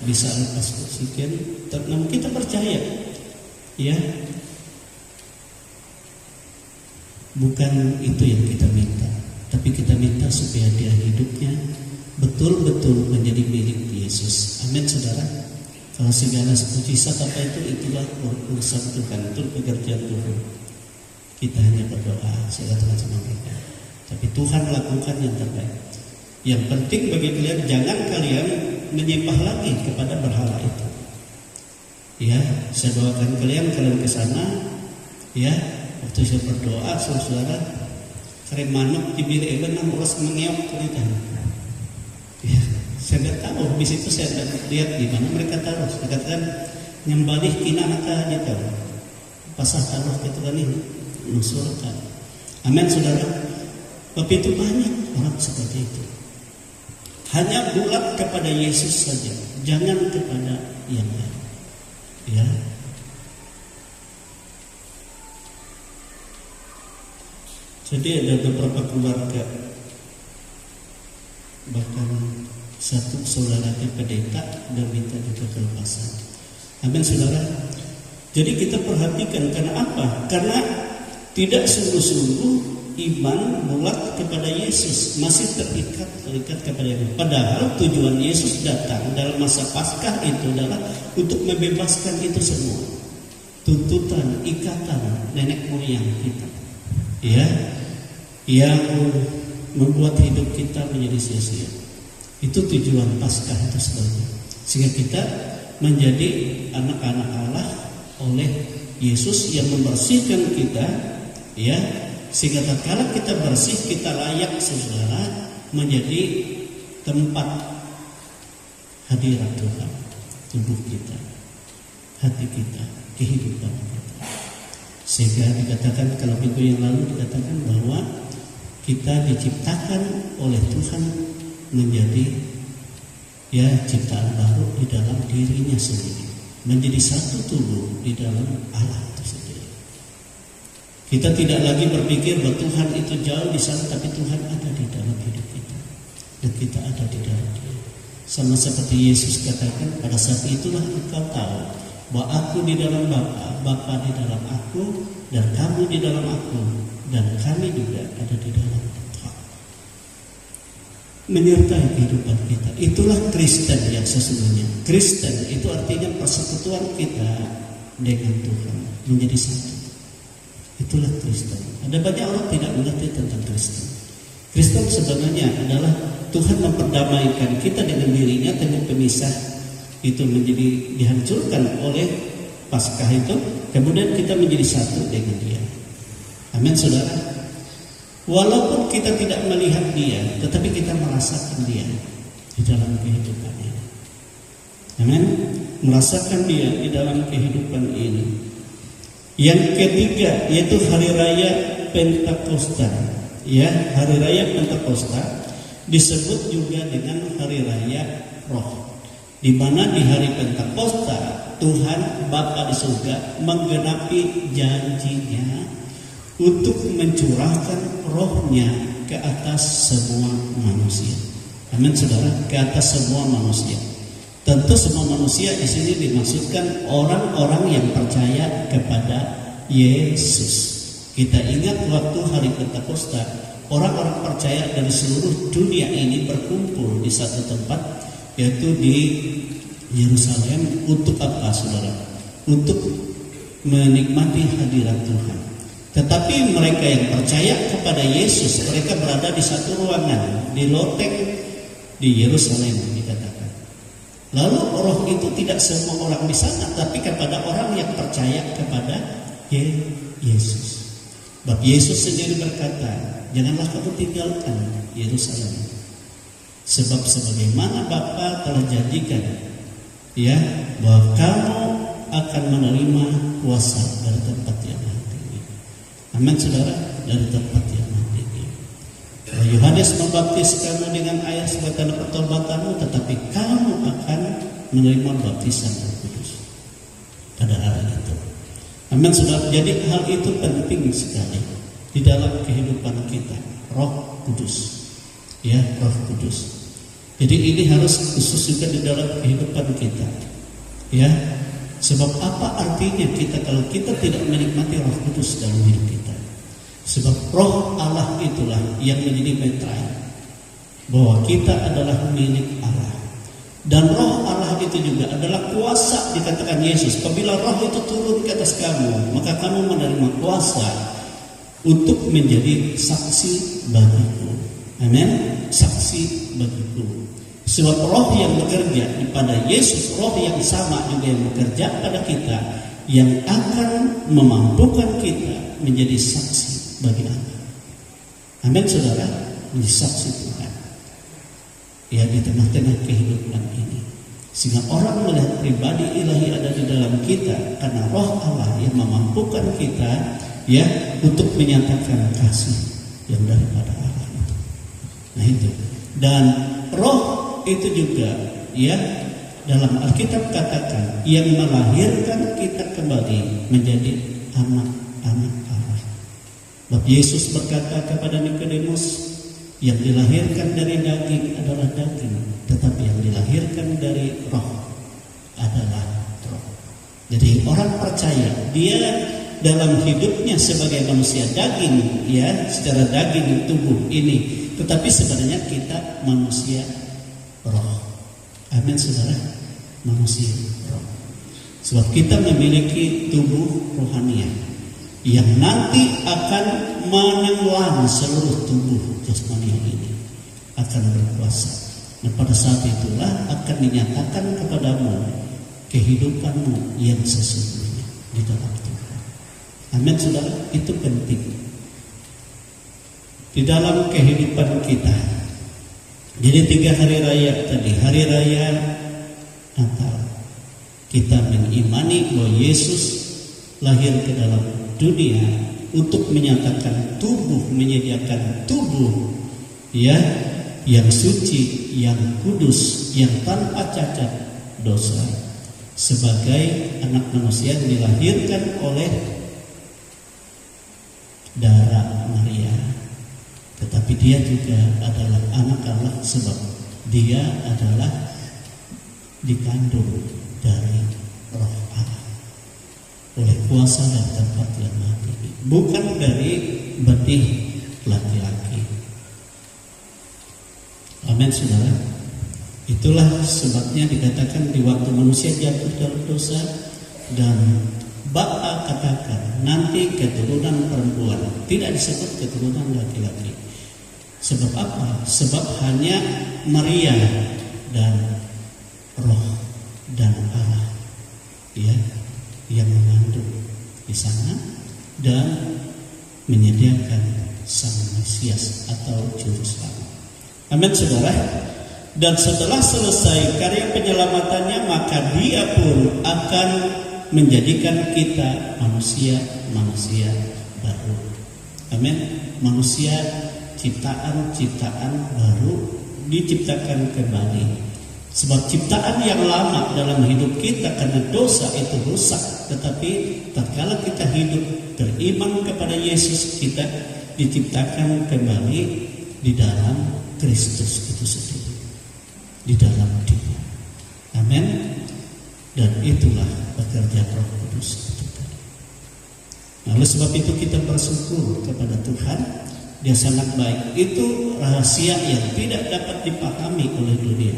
bisa lepas oksigen. Namun kita percaya, ya, bukan itu yang kita minta, tapi kita minta supaya dia hidupnya betul-betul menjadi milik Yesus. Amin saudara. Kalau segala mujizat apa itulah urusan Tuhan, itu pekerjaan Tuhan. Kita hanya berdoa, saya katakan sama mereka. Tapi Tuhan melakukan yang terbaik. Yang penting bagi kalian, jangan kalian menyembah lagi kepada berhala itu. Ya, saya doakan kalian ke sana. Ya, waktu saya berdoa, saudara, kare manuk dibiri benang ulas mengeok kita. Ya, saya tidak tahu. Habis itu saya lihat di mana mereka taruh. Saya katakan nyembadih kina naka aja tahu. Pasah taruh gitu kan ini nusurkan. Amin saudara. Tapi itu banyak orang seperti itu. Hanya bulat kepada Yesus saja, jangan kepada yang lain. Ya. Jadi ada beberapa keluarga, bahkan satu saudaranya pendeta dan minta juga kelepasan. Amin saudara. Jadi kita perhatikan, karena apa? Karena tidak sungguh-sungguh iman bulat kepada Yesus, masih terikat kepada Yesus. Padahal tujuan Yesus datang dalam masa Paskah itu adalah untuk membebaskan itu semua, tuntutan, ikatan nenek moyang kita, ya, yang membuat hidup kita menjadi sia-sia. Itu tujuan Paskah itu sebenarnya, sehingga kita menjadi anak-anak Allah oleh Yesus yang membersihkan kita, ya, sehingga tatkala kita bersih, kita layak, saudara, menjadi tempat hadirat Tuhan, tubuh kita, hati kita, kehidupan kita. Sehingga dikatakan, kalau minggu yang lalu dikatakan bahwa kita diciptakan oleh Tuhan menjadi, ya, ciptaan baru di dalam dirinya sendiri, menjadi satu tubuh di dalam Allah itu sendiri. Kita tidak lagi berpikir bahwa Tuhan itu jauh di sana, tapi Tuhan ada di dalam hidup kita, dan kita ada di dalam Dia. Sama seperti Yesus katakan, pada saat itulah engkau tahu bahwa aku di dalam Bapa, Bapa di dalam aku, dan kamu di dalam aku, dan kami juga ada di dalam Tuhan. Menyertai kehidupan kita. Itulah Kristen yang sesungguhnya. Kristen itu artinya persekutuan kita dengan Tuhan, menjadi satu. Itulah Kristen. Ada banyak orang tidak mengerti tentang Kristen. Kristen sebenarnya adalah Tuhan memperdamaikan kita dengan dirinya, dengan pemisah itu menjadi dihancurkan oleh Paskah itu, kemudian kita menjadi satu dengan Dia. Amin, saudara. Walaupun kita tidak melihat Dia, tetapi kita merasakan Dia di dalam kehidupan ini. Amin. Merasakan Dia di dalam kehidupan ini. Yang ketiga yaitu hari raya Pentakosta. Ya, hari raya Pentakosta disebut juga dengan hari raya Roh. Di mana di hari Pentakosta Tuhan Bapa di surga menggenapi janjinya untuk mencurahkan rohnya ke atas semua manusia. Amin, saudara, ke atas semua manusia. Tentu semua manusia di sini dimaksudkan orang-orang yang percaya kepada Yesus. Kita ingat waktu hari Pentakosta, orang-orang percaya dari seluruh dunia ini berkumpul di satu tempat, yaitu di Yerusalem. Untuk apa, saudara? Untuk menikmati hadirat Tuhan. Tetapi mereka yang percaya kepada Yesus, mereka berada di satu ruangan, di loteng di Yerusalem dikatakan. Lalu roh itu tidak semua orang di sana, tapi kepada orang yang percaya kepada Yesus. Sebab Yesus sendiri berkata, janganlah kamu tinggalkan Yerusalem, sebab sebagaimana Bapa telah janjikan, ya, bahwa kamu akan menerima kuasa dari tempat yang maha tinggi. Amin, saudara, dari tempat yang maha tinggi. Yohanes membaptis kamu dengan air sebagai tanda pertobatanmu, tetapi kamu akan menerima baptisan Roh Kudus pada hari itu. Amin, saudara. Jadi hal itu penting sekali di dalam kehidupan kita. Roh Kudus, ya, Roh Kudus. Jadi ini harus khusus juga di dalam kehidupan kita, ya. Sebab apa artinya kita kalau kita tidak menikmati Roh Kudus dalam hidup kita? Sebab Roh Allah itulah yang menjadi metrai bahwa kita adalah milik Allah. Dan Roh Allah itu juga adalah kuasa, dikatakan Yesus, apabila Roh itu turun ke atas kamu, maka kamu menerima kuasa untuk menjadi saksi bagiku. Amin. Saksi bagiku. Sebab Roh yang bekerja pada Yesus, Roh yang sama juga yang bekerja pada kita, yang akan memampukan kita menjadi saksi bagi Allah. Amin, saudara, menjadi saksi Tuhan, ya, di tengah-tengah kehidupan ini, sehingga orang melihat pribadi ilahi ada di dalam kita karena Roh Allah yang memampukan kita, ya, untuk menyatakan kasih yang daripada Allah itu. Nah itu. Dan Roh itu juga, ya, dalam Alkitab katakan yang melahirkan kita kembali menjadi anak-anak Allah. Sebab Yesus berkata kepada Nikodemus, yang dilahirkan dari daging adalah daging, tetapi yang dilahirkan dari Roh adalah Roh. Jadi orang percaya, dia dalam hidupnya sebagai manusia daging, ya, secara daging tubuh ini, tetapi sebenarnya kita manusia roh. Amin, saudara. Manusia roh. Sebab kita memiliki tubuh rohania yang nanti akan menelan seluruh tubuh jasmani ini, akan berkuasa. Dan pada saat itulah akan dinyatakan kepadamu kehidupanmu yang sesungguhnya di dalam Tuhan. Amin, saudara. Itu penting di dalam kehidupan kita. Jadi 3 hari raya tadi, hari raya Natal, kita mengimani bahwa Yesus lahir ke dalam dunia untuk menyatakan tubuh, menyediakan tubuh, ya, yang suci, yang kudus, yang tanpa cacat dosa, sebagai anak manusia yang dilahirkan oleh darah Maria. Tetapi dia juga adalah anak Allah, sebab dia adalah dikandung dari Roh Allah oleh kuasa dan tempat yang mati, bukan dari benih laki-laki. Amin, saudara. Itulah sebabnya dikatakan di waktu manusia jatuh dalam dosa, dan Bapa katakan nanti keturunan perempuan, tidak disebut keturunan laki-laki. Sebab apa? Sebab hanya Maria dan Roh dan Allah, ya, yang mengandung di sana dan menyediakan Sang Mesias atau Juru Selamat. Amin, saudara. Dan setelah selesai karya penyelamatannya, maka dia pun akan menjadikan kita manusia baru. Amin. Manusia ciptaan baru, diciptakan kembali. Sebab ciptaan yang lama dalam hidup kita karena dosa itu rusak. Tetapi tatkala kita hidup beriman kepada Yesus, kita diciptakan kembali di dalam Kristus itu sendiri, di dalam Dia. Amin. Dan itulah bekerja Roh Kudus itu tadi. Nah, oleh sebab itu kita bersyukur kepada Tuhan. Dia sangat baik. Itu rahasia yang tidak dapat dipahami oleh dunia,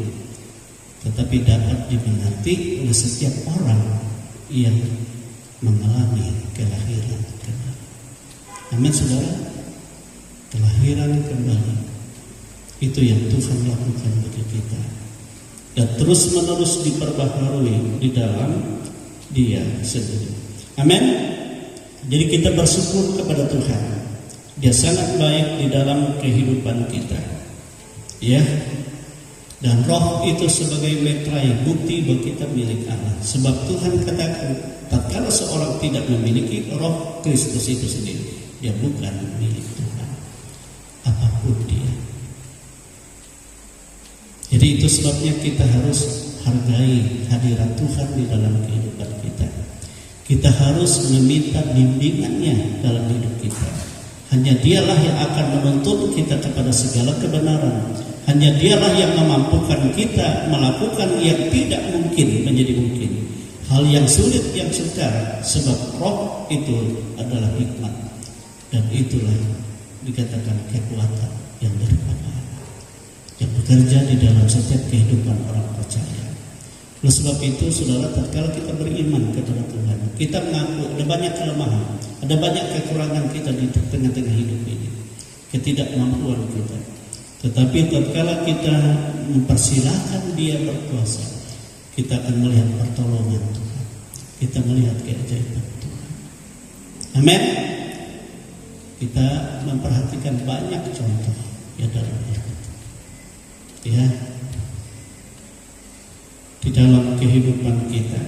tetapi dapat dimengerti oleh setiap orang yang mengalami kelahiran kembali. Amin, saudara. Kelahiran kembali itu yang Tuhan lakukan bagi kita, dan terus menerus diperbaharui di dalam Dia sendiri. Amin. Jadi kita bersyukur kepada Tuhan. Dia sangat baik di dalam kehidupan kita, ya. Dan Roh itu sebagai metrai, bukti bahwa kita milik Allah. Sebab Tuhan katakan, tatkala seorang tidak memiliki Roh Kristus itu sendiri, dia bukan milik Tuhan, apapun dia. Jadi itu sebabnya kita harus hargai hadirat Tuhan di dalam kehidupan kita. Kita harus meminta bimbingannya dalam hidup kita. Hanya Dialah yang akan menuntun kita kepada segala kebenaran. Hanya Dialah yang memampukan kita melakukan yang tidak mungkin menjadi mungkin, hal yang sulit, yang sukar. Sebab Roh itu adalah hikmat, dan itulah dikatakan kekuatan yang daripada Allah, yang bekerja di dalam setiap kehidupan orang percaya. Oleh sebab itu, saudara, tatkala kita beriman kepada Tuhan, kita mengaku ada banyak kelemahan, ada banyak kekurangan kita di tengah-tengah hidup ini, ketidakmampuan kita. Tetapi tatkala kita mempersilahkan Dia berkuasa, kita akan melihat pertolongan Tuhan, kita melihat keajaiban Tuhan. Amin. Kita memperhatikan banyak contoh ya dalam hidup, ya, di dalam kehidupan kita.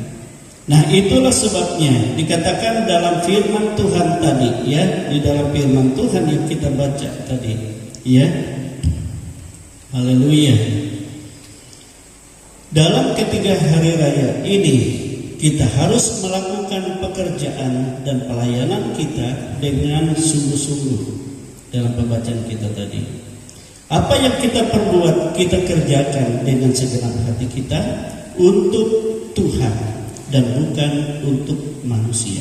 Nah, itulah sebabnya dikatakan dalam firman Tuhan tadi, ya, di dalam firman Tuhan yang kita baca tadi, ya. Haleluya. Dalam ketiga hari raya ini kita harus melakukan pekerjaan dan pelayanan kita dengan sungguh-sungguh dalam pembacaan kita tadi. Apa yang kita perbuat, kita kerjakan dengan segenap hati kita untuk Tuhan dan bukan untuk manusia.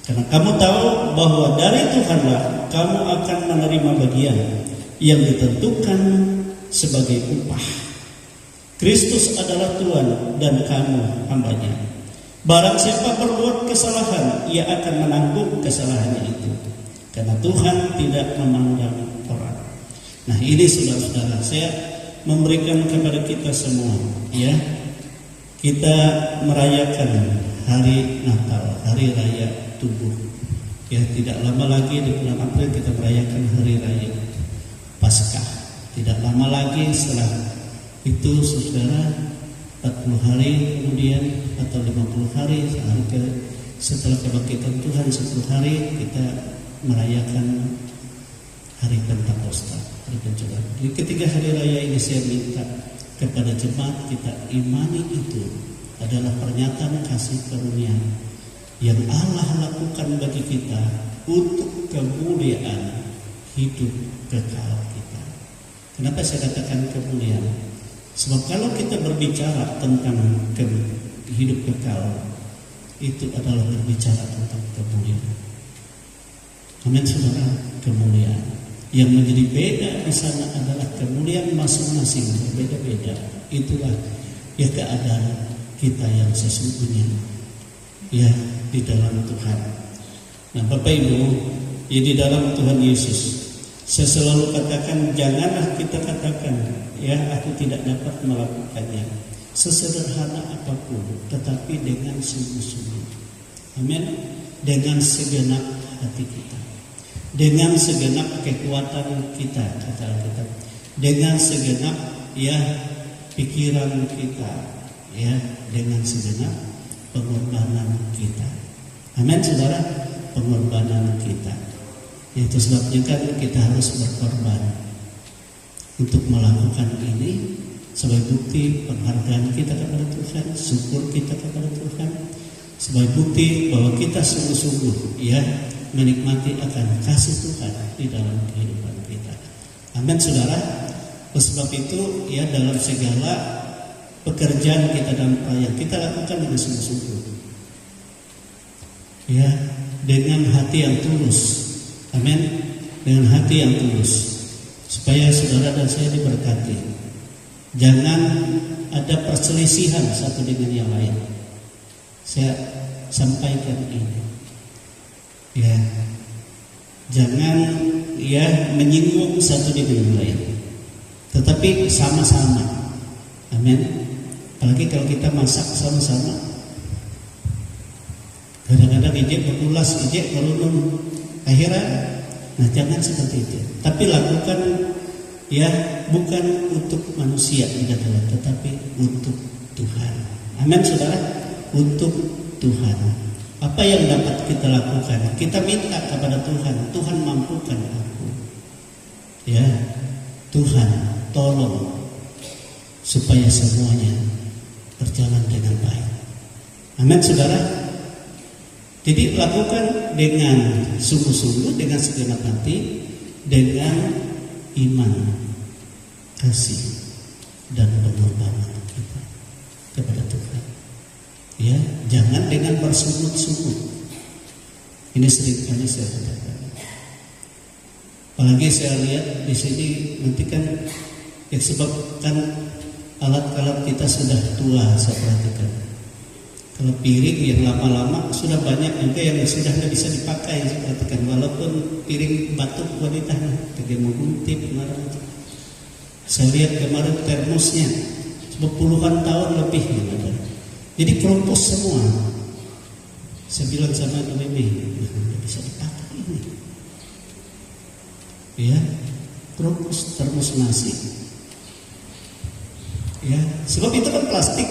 Karena kamu tahu bahwa dari Tuhanlah kamu akan menerima bagian yang ditentukan sebagai upah. Kristus adalah Tuhan dan kamu hambanya. Barang siapa berbuat kesalahan, ia akan menanggung kesalahannya itu. Karena Tuhan tidak memandang orang. Nah, ini saudara-saudara, saya memberikan kepada kita semua, ya. Kita merayakan hari Natal, hari raya tubuh. Ya, tidak lama lagi di bulan April kita merayakan hari raya Paskah. Tidak lama lagi setelah itu, saudara, 40 hari kemudian atau 50 hari setelah kebangkitan Tuhan, 10 hari kita merayakan hari Pentakosta, hari pencobaan. Di ketiga hari raya ini saya minta kepada jemaat kita imani itu adalah pernyataan kasih karunia yang Allah lakukan bagi kita untuk kemuliaan hidup kekal kita. Kenapa saya katakan kemuliaan? Sebab kalau kita berbicara tentang hidup kekal, itu adalah berbicara tentang kemuliaan. Amin, saudara, kemuliaan. Yang menjadi beda di sana adalah kemuliaan masing-masing, berbeda-beda. Itulah ya keadaan kita yang sesungguhnya, ya, di dalam Tuhan. Nah, Bapak Ibu, ya, di dalam Tuhan Yesus, saya selalu katakan, janganlah kita katakan, ya, aku tidak dapat melakukannya sesederhana apapun, tetapi dengan sungguh-sungguh. Amin. Dengan segenap hati kita, dengan segenap kekuatan kita, kata Alkitab, dengan segenap, ya, pikiran kita, ya, dengan segenap pengorbanan kita. Amin, saudara, pengorbanan kita. Itu sebabnya kan kita harus berkorban untuk melakukan ini sebagai bukti penghargaan kita kepada Tuhan, syukur kita kepada Tuhan, sebagai bukti bahwa kita sungguh-sungguh, ya, menikmati akan kasih Tuhan di dalam kehidupan kita. Amin, saudara. Sebab itu, ya, dalam segala pekerjaan kita dan yang kita lakukan dengan sungguh-sungguh, ya, dengan hati yang tulus. Amin. Dengan hati yang tulus, supaya saudara dan saya diberkati. Jangan ada perselisihan satu dengan yang lain. Saya sampaikan ini, ya, jangan, ya, menyinggung satu dengan yang lain, tetapi sama-sama. Amin. Apalagi kalau kita masak sama-sama, kadang-kadang ijek berulas, ijek berunung, akhirnya, nah, jangan seperti itu. Tapi lakukan, ya, bukan untuk manusia tidak, tetapi untuk Tuhan. Amin, saudara, untuk Tuhan. Apa yang dapat kita lakukan? Kita minta kepada Tuhan, Tuhan mampukan aku, ya, Tuhan tolong supaya semuanya berjalan dengan baik. Amin, saudara. Jadi lakukan dengan sungguh-sungguh, dengan segenap hati, dengan iman, kasih, dan pengorbanan kita kepada Tuhan. Ya, jangan dengan bersungut-sungut. Ini seringkali saya katakan. Apalagi saya lihat di sini nanti kan, ya, sebabkan alat-alat kita sudah tua, saya perhatikan. Kalau piring yang lama-lama sudah banyak juga yang sudah tidak bisa dipakai, saya perhatikan. Walaupun piring batuk wanita, kayak menguntit kemarin. Saya lihat kemarin termosnya, puluhan tahun lebih ada. Jadi keropos semua. Saya bilang sama Mimi, tidak bisa dipakai ini. Ya, keropos termos nasi. Ya, sebab itu kan plastik.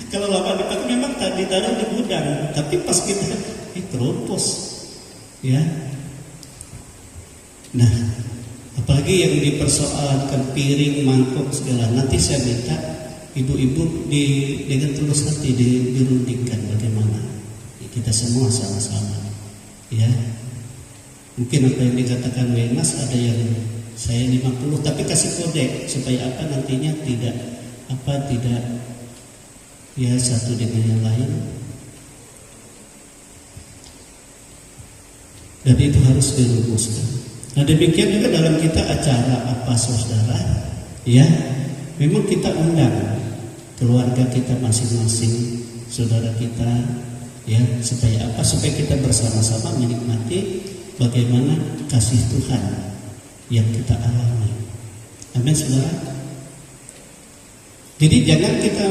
Kalau lama dipakai memang tadi ditaruh di gudang, tapi pas kita keropos, ya. Nah, apalagi yang dipersoalkan piring, mangkok segala. Nanti saya minta ibu-ibu dengan tulus hati dirundingkan bagaimana kita semua sama-sama, ya. Mungkin apa yang dikatakan Wenas ada yang saya 50, tapi kasih kode supaya apa nantinya tidak ya satu dengan yang lain. dan itu harus dirumuskan. Nah demikian juga dalam kita acara apa saudara, ya memang kita undang keluarga kita masing-masing, saudara kita, ya supaya apa? Supaya kita bersama-sama menikmati bagaimana kasih Tuhan yang kita alami. Amin saudara. Jadi jangan kita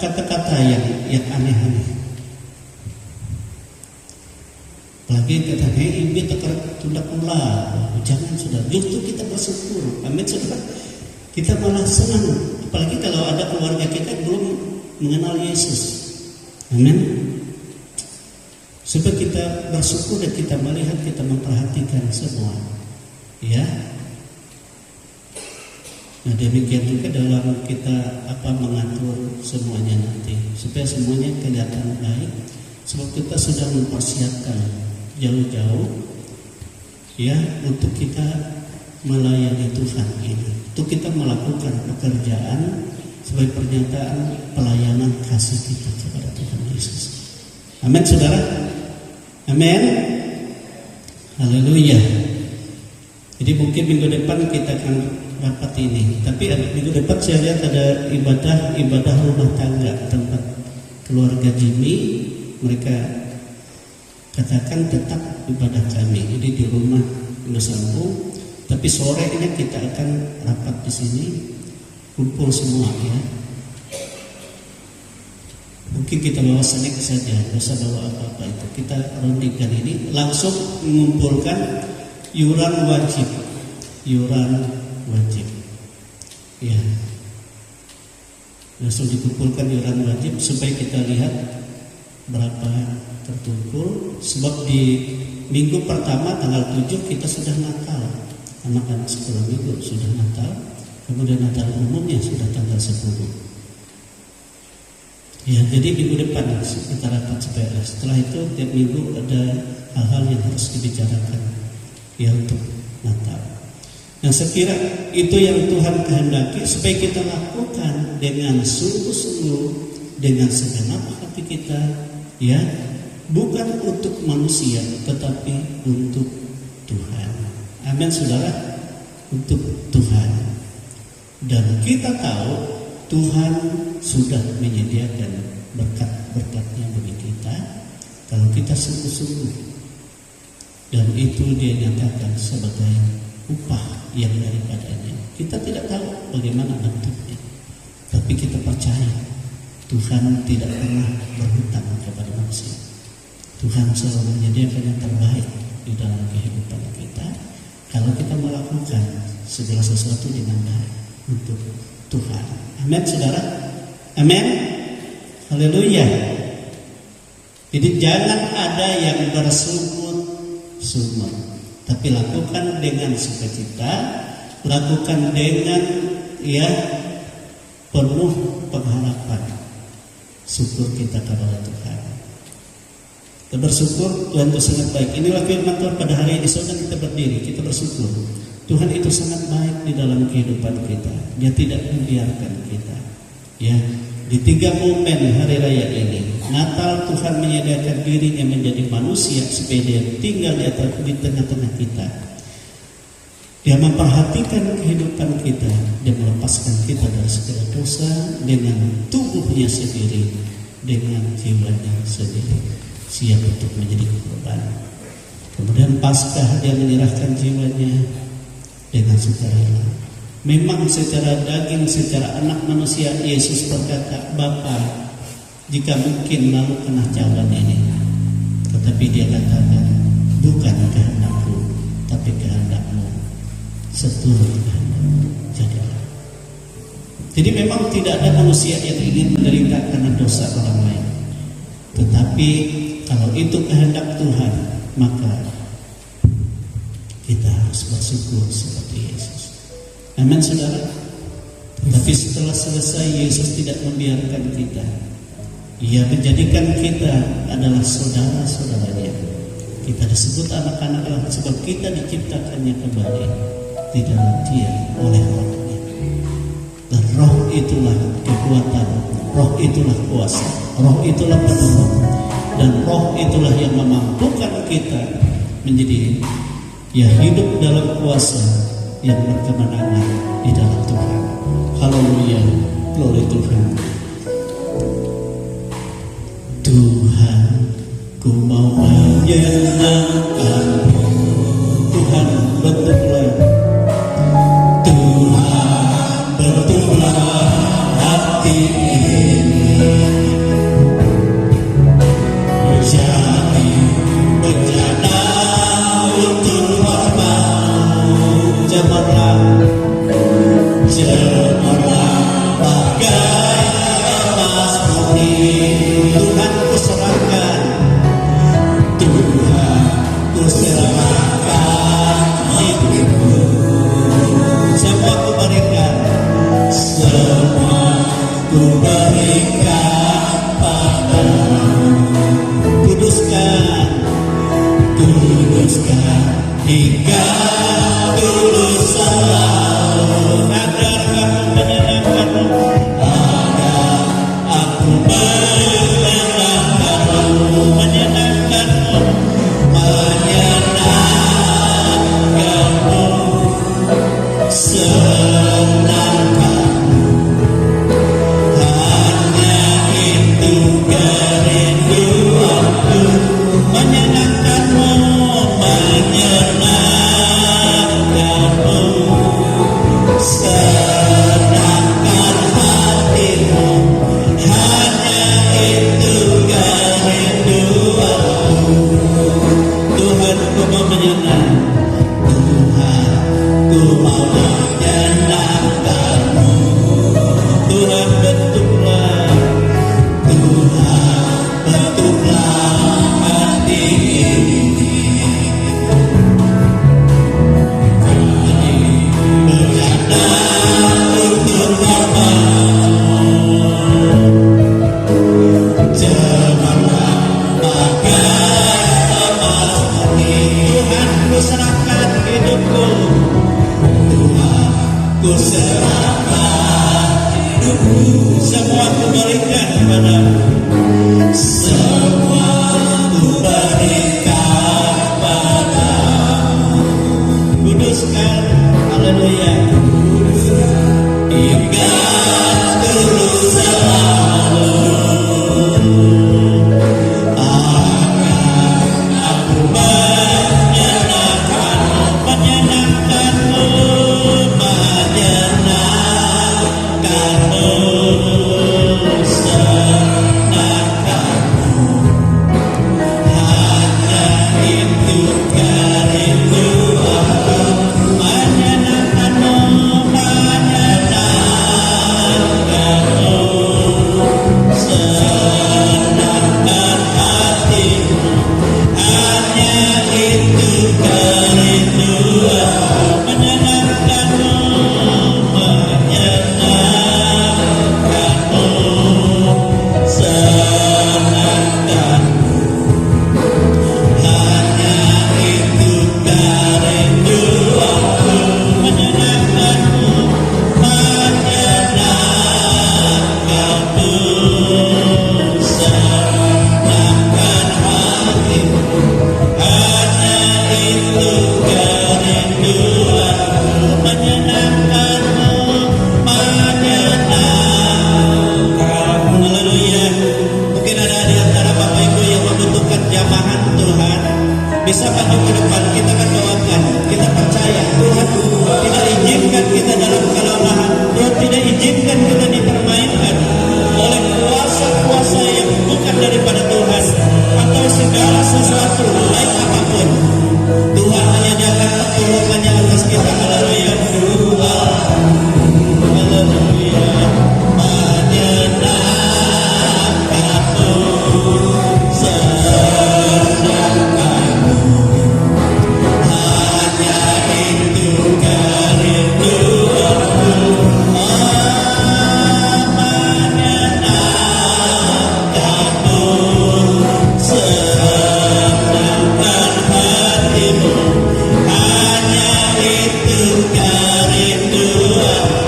kata-kata yang aneh-aneh. Lagi kata ibu tidak ulah, jangan saudara. Justru kita bersyukur. Amin saudara. Kita malah senang, apalagi kalau ada keluarga kita yang belum mengenal Yesus. Amin. Supaya kita bersyukur dan kita melihat, kita memperhatikan semua. Ya. Nah demikian juga dalam kita mengatur semuanya nanti, supaya semuanya kelihatan baik. Sebab kita sudah mempersiapkan jauh-jauh, ya, untuk kita melayani Tuhan ini, untuk kita melakukan pekerjaan sebagai pernyataan pelayanan kasih kita kepada Tuhan Yesus. Amin saudara. Amin. Haleluya. Jadi mungkin minggu depan kita akan rapat ini, tapi minggu depan saya lihat ada ibadah rumah tangga tempat keluarga Jimmy. Mereka katakan tetap ibadah kami, jadi di rumah bersambung. Tapi sore ini kita akan rapat di sini, kumpul semua ya. Mungkin kita bawa snack saja, tidak usah bawa apa-apa itu. Kita rundingkan ini, langsung mengumpulkan yuran wajib, ya. Langsung dikumpulkan yuran wajib supaya kita lihat berapa terkumpul. Sebab di minggu pertama tanggal 7 kita sudah Natal, anak-anak sekolah minggu sudah Natal, kemudian Natal umumnya sudah tanggal 10. Ya, jadi minggu depan kita rapat supaya setelah itu tiap minggu ada hal-hal yang harus dibicarakan ya untuk Natal. Nah sekira itu yang Tuhan kehendaki supaya kita lakukan dengan sungguh-sungguh, dengan segenap hati kita, ya, bukan untuk manusia tetapi untuk Tuhan. Amin saudara, untuk Tuhan. Dan kita tahu Tuhan sudah menyediakan berkat-berkatnya bagi kita kalau kita sungguh-sungguh, dan itu dia nyatakan sebagai upah yang daripadanya. Kita tidak tahu bagaimana bentuknya, tapi kita percaya Tuhan tidak pernah berhutang kepada manusia. Tuhan selalu menyediakan yang terbaik di dalam kehidupan kita kalau kita melakukan segala sesuatu dengan baik untuk Tuhan. Amin saudara. Amin. Haleluya. Jadi jangan ada yang bersungut-sungut, tapi lakukan dengan sukacita, lakukan dengan penuh pengharapan. Syukur kita kepada Tuhan. Kita bersyukur Tuhan itu sangat baik. Inilah firman Tuhan pada hari ini. Saudara kita berdiri, kita bersyukur. Tuhan itu sangat baik di dalam kehidupan kita. Dia tidak membiarkan kita. Ya, di 3 momen hari raya ini, Natal Tuhan menyediakan dirinya menjadi manusia supaya dia tinggal di tengah-tengah kita. Dia memperhatikan kehidupan kita, dia melepaskan kita dari segala dosa dengan tubuhnya sendiri, dengan jiwanya sendiri, siap untuk menjadi korban. Kemudian Paskah dia menyerahkan jiwanya dengan sukarela. Memang secara daging, secara anak manusia, Yesus berkata, Bapa, jika mungkin lalu kena jalan ini. Tetapi dia katakan, bukan kehendakku, tapi kehendakmu, seturut kehendakmu jadilah. Jadi memang tidak ada manusia yang ingin menderita karena dosa orang lain. Tetapi kalau itu kehendak Tuhan, maka kita harus bersyukur seperti Yesus. Amin saudara. Tapi setelah selesai, Yesus tidak membiarkan kita. Ia menjadikan kita adalah saudara-saudaranya. Kita disebut anak-anak Allah sebab kita diciptakannya kembali di dalam Dia oleh Roh-Nya. Dan Roh itulah kekuatan, Roh itulah kuasa, Roh itulah penolong, dan Roh itulah yang memampukan kita menjadi ya hidup dalam kuasa yang berkemenangan di dalam Tuhan. Haleluya, glory Tuhan. Tuhan, ku mau menyenangkan-Mu. Tuhan, bentuklah. Tuhan, bentuklah hati ini menjadi bencana untuk Hamba-Mu. Cemerlang bagai emas putih. Tuhan, ku serahkan. Tuhan, ku serahkan hidupku. Semua ku berikan. Semua ku berikan padamu. Kuduskan, kuduskan hingga tulus selalu. Agar aku menyenangkan-Mu, agar aku menyenangkan-Mu, menyenangkan-Mu, menyenangkan-Mu, senangkan-Mu. Hanya itu kerinduanku, menyenangkan-Mu, menyenangkan-Mu, senangkan hatimu. Hanya itu kerinduanku. Tuhan, ku mau menyenangkan. Tuhan, ku mau menyenangkan-Mu. Tuhan, bentuklah. Tuhan, bentuklah hati ini menjadi untuk Hamba-Mu. Cemerlang bagai emas putih. Tuhan, ku serahkan hidupku. Tuhan, ku serahkan hidupku. Semua ku berikan padamu. Semua ku berikan padamu. Kuduskan, haleluya, hingga tulus selalu. Agar aku menyenangkan-Mu, menyenangkan-Mu, menyenangkan-Mu, senangkan-Mu. Hanya itu kerinduanku, menyenangkan-Mu, menyenangkan-Mu, senangkan hatimu. Hanya itu kerinduanku, menyenangkan-Mu, menyenangkan-Mu, senangkan-Mu. Hanya itu kerinduanku, menyenangkan-Mu, menyenangkan-Mu, senangkan hatimu. Hanya itu kerinduanku, menyenangkan-Mu, menyenangkan-Mu. Haleluya. Mungkin ada di antara Bapak Ibu yang membutuhkan jamahan Tuhan, bisa maju ke depan. Kita akan doakan. Kita percaya Tuhan tidak izinkan kita dalam kelemahan. Tuhan tidak izinkan kita dipermainkan oleh kuasa-kuasa yang bukan daripada Tuhan atau segala sesuatu baik apapun. Tuhan hanya jalan pertolongannya atas kita. Haleluya. Haleluya. Menyenangkan-Mu, senangkan-Mu. Hanya itu kerinduanku, menyenangkan-Mu, senangkan hatimu. Hanya itu kerinduanku.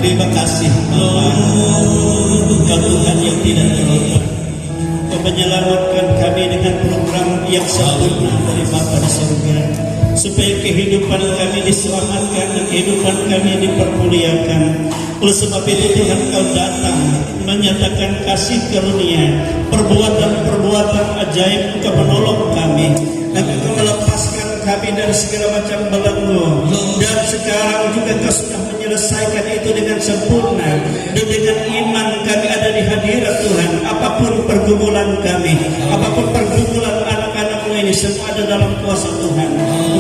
Terima kasih Bapa, Engkau Tuhan yang tidak terlupa. Engkau menyelamatkan kami dengan program yang sempurna dari Bapa di surga, supaya kehidupan kami diselamatkan dan kehidupan kami dipermuliakan. Oleh sebab itu Tuhan, Engkau datang menyatakan kasih karunia, perbuatan-perbuatan ajaib. Engkau menolong kami, dan Engkau melepaskan kami dari segala macam belenggu. Dan sekarang juga Engkau sudah menyelesaikan itu dengan sempurna, dan dengan iman kami ada di hadirat Tuhan. Apapun pergumulan kami, apapun pergumulan anak-anakmu ini, semua ada dalam kuasa Tuhan.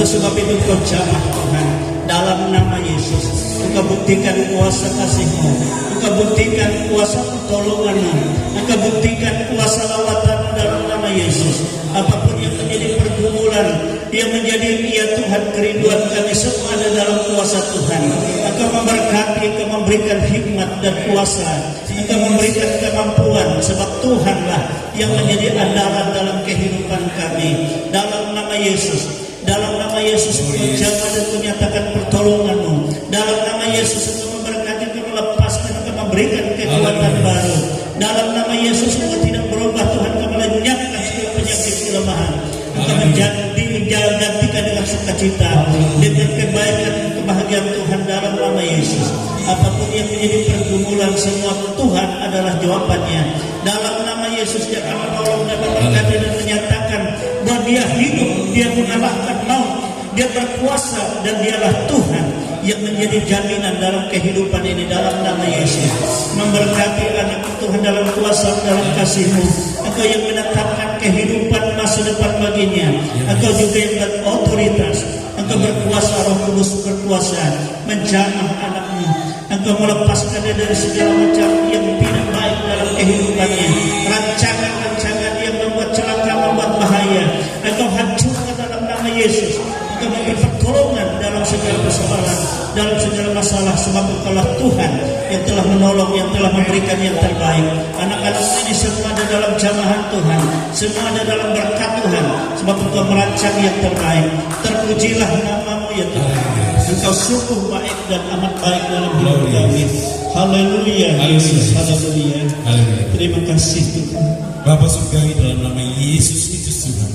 Oleh sebab itu Engkau jamah Tuhan, dalam nama Yesus. Engkau buktikan kuasa kasih-Mu, Engkau buktikan kuasa pertolongan-Mu, Engkau buktikan kuasa lawatan dalam nama Yesus. Apapun yang menjadi pergumulan, yang menjadi ya Tuhan kerinduan kami, semua ada dalam kuasa Tuhan. Engkau memberkati, Engkau memberikan hikmat dan kuasa, Engkau memberikan kemampuan, sebab Tuhanlah yang menjadi andalan dalam kehidupan kami. Dalam nama Yesus, dalam nama Yesus Engkau jamah dan menyatakan pertolongan-Mu. Dalam nama Yesus Engkau memberkati, Engkau melepaskan, Engkau memberikan kekuatan baru. Dalam nama Yesus Engkau tidak berubah Tuhan, Engkau melenyapkan segala penyakit kelemahan. Engkau gantikan dengan sukacita, dengan kebaikan, kebahagiaan Tuhan dalam nama Yesus. Apapun yang menjadi pergumulan, semua Tuhan adalah jawabannya. Dalam nama Yesus Dia akan menolong dan memberkati dan menyatakan bahwa Dia hidup, Dia mengalahkan maut, Dia berkuasa, dan Dialah Tuhan yang menjadi jaminan dalam kehidupan ini. Dalam nama Yesus, memberkati anak Tuhan dalam kuasa, dalam kasih-Mu. Engkau yang menetapkan kehidupan masa depan baginya. Engkau juga yang berotoritas. Engkau berkuasa, Roh Kudus berkuasa menjamah anak-Mu. Engkau melepaskan dia dari segala macam yang tidak baik dalam kehidupannya, rancangan-rancangan yang membuat celaka, membuat bahaya. Engkau hancurkan dalam nama Yesus. Engkau memberi pertolongan dalam segala persoalan, dalam segala masalah, sebab Engkaulah Tuhan yang telah menolong, yang telah memberikan yang terbaik. Anak-anak ini semua ada dalam jamahan Tuhan, semua ada dalam berkat Tuhan, sebab Engkau merancang yang terbaik. Terpujilah nama-Mu ya Tuhan. Engkau sungguh baik dan amat baik dalam hidup kami. Haleluya Yesus, haleluya. Terima kasih Tuhan. Bapa surgawi, dalam nama Yesus Kristus Tuhan,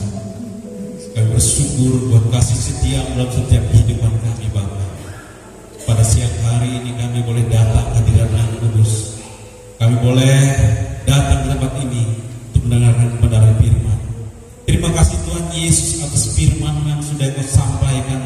kami bersyukur buat kasih setia dalam setiap kehidupan kami Bapa. Pada siang hari ini kami boleh datang ke hadirat Yang Kudus. Kami boleh datang ke tempat ini untuk mendengarkan kebenaran firman. Terima kasih Tuhan Yesus atas firman yang sudah Kau sampaikan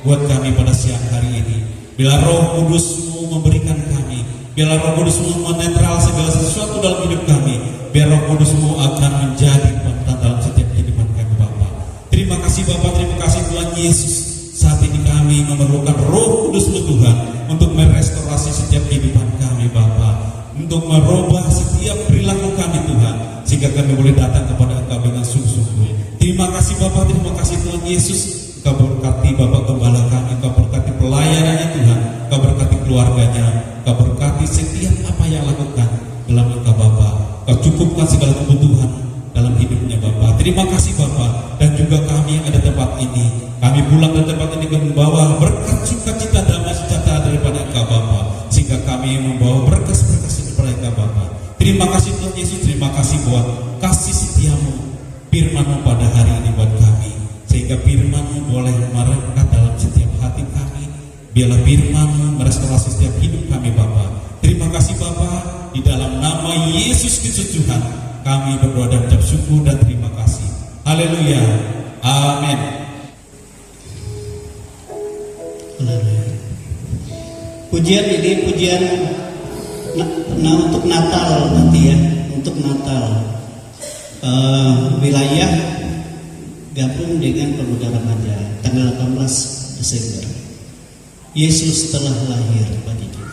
buat kami pada siang hari ini. Bila Roh Kudus-Mu memberikan kami, bila Roh Kudus-Mu menetral segala sesuatu dalam hidup kami, biar Roh Kudus-Mu akan menjadi penonton dalam setiap kehidupan kami Bapa. Terima kasih Bapa, terima kasih Tuhan Yesus. Saat ini kami memerlukan Roh Kudus-Mu Tuhan untuk merestorasi setiap kehidupan kami Bapa, untuk merubah setiap perilaku kami Tuhan, sehingga kami boleh datang kepada Engkau dengan sungguh-sungguh. Terima kasih Bapa, terima kasih Tuhan Yesus. Engkau berkati Bapak Gembala kami, Engkau berkati pelayanannya Tuhan, Engkau berkati keluarganya, Engkau berkati setiap apa yang lakukan dalam Engkau Bapa. Engkau cukupkan segala kebutuhan dalam hidupnya Bapa. Terima kasih Bapa, dan juga kami yang ada tempat ini. Kami pulang dari tempat ini membawa berkat sukacita, damai sejahtera daripada Engkau Bapa, sehingga kami membawa berkas-berkas daripada Engkau Bapa. Terima kasih Tuhan Yesus, terima kasih buat kasih setia-Mu, firman-Mu pada hari ini buat kami, sehingga firman-Mu boleh merekat dalam setiap hati kami. Biarlah firman-Mu merestorasi setiap hidup kami Bapa. Terima kasih Bapa, di dalam nama Yesus Kristus Tuhan kami berdoa dan ucap syukur dan terima kasih. Haleluya, amin. Haleluya. Pujian ini pujian untuk Natal nanti ya, untuk Natal. Wilayah gabung dengan Pemuda Remaja tanggal 18 Desember. Yesus telah lahir bagi kita.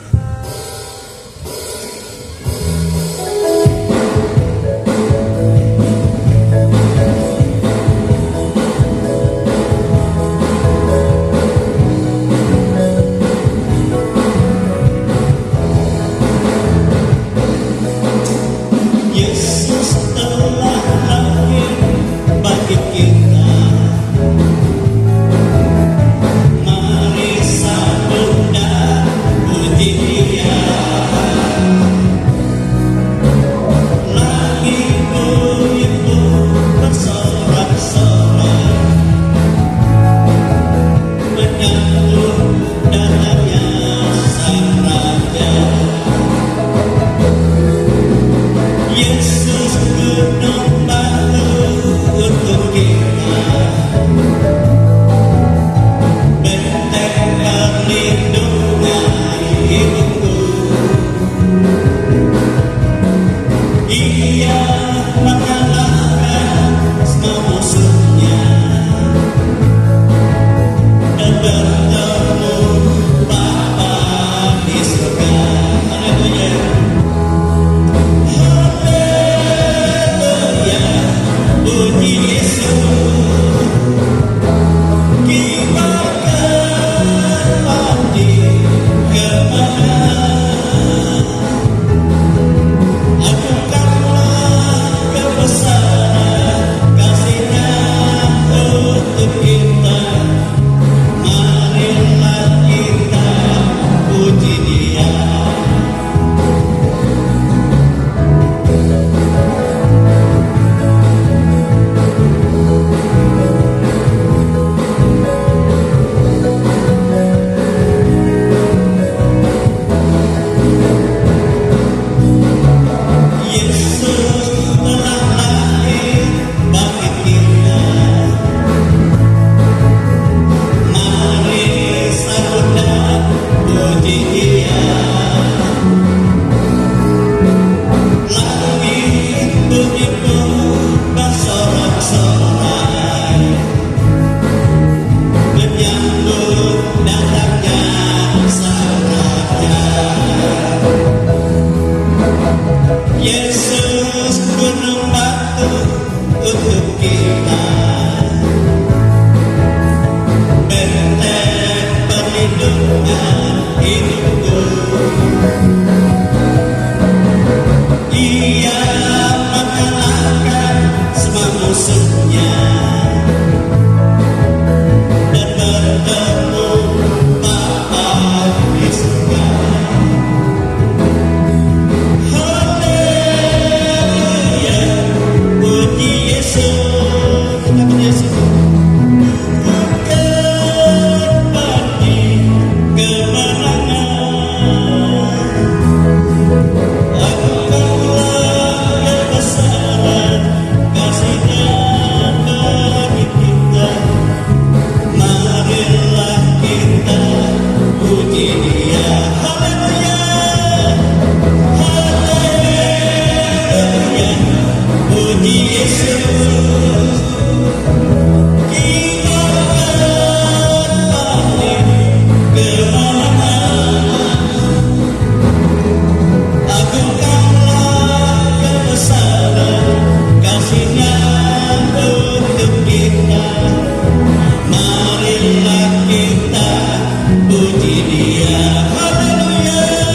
Puji Dia, haleluya.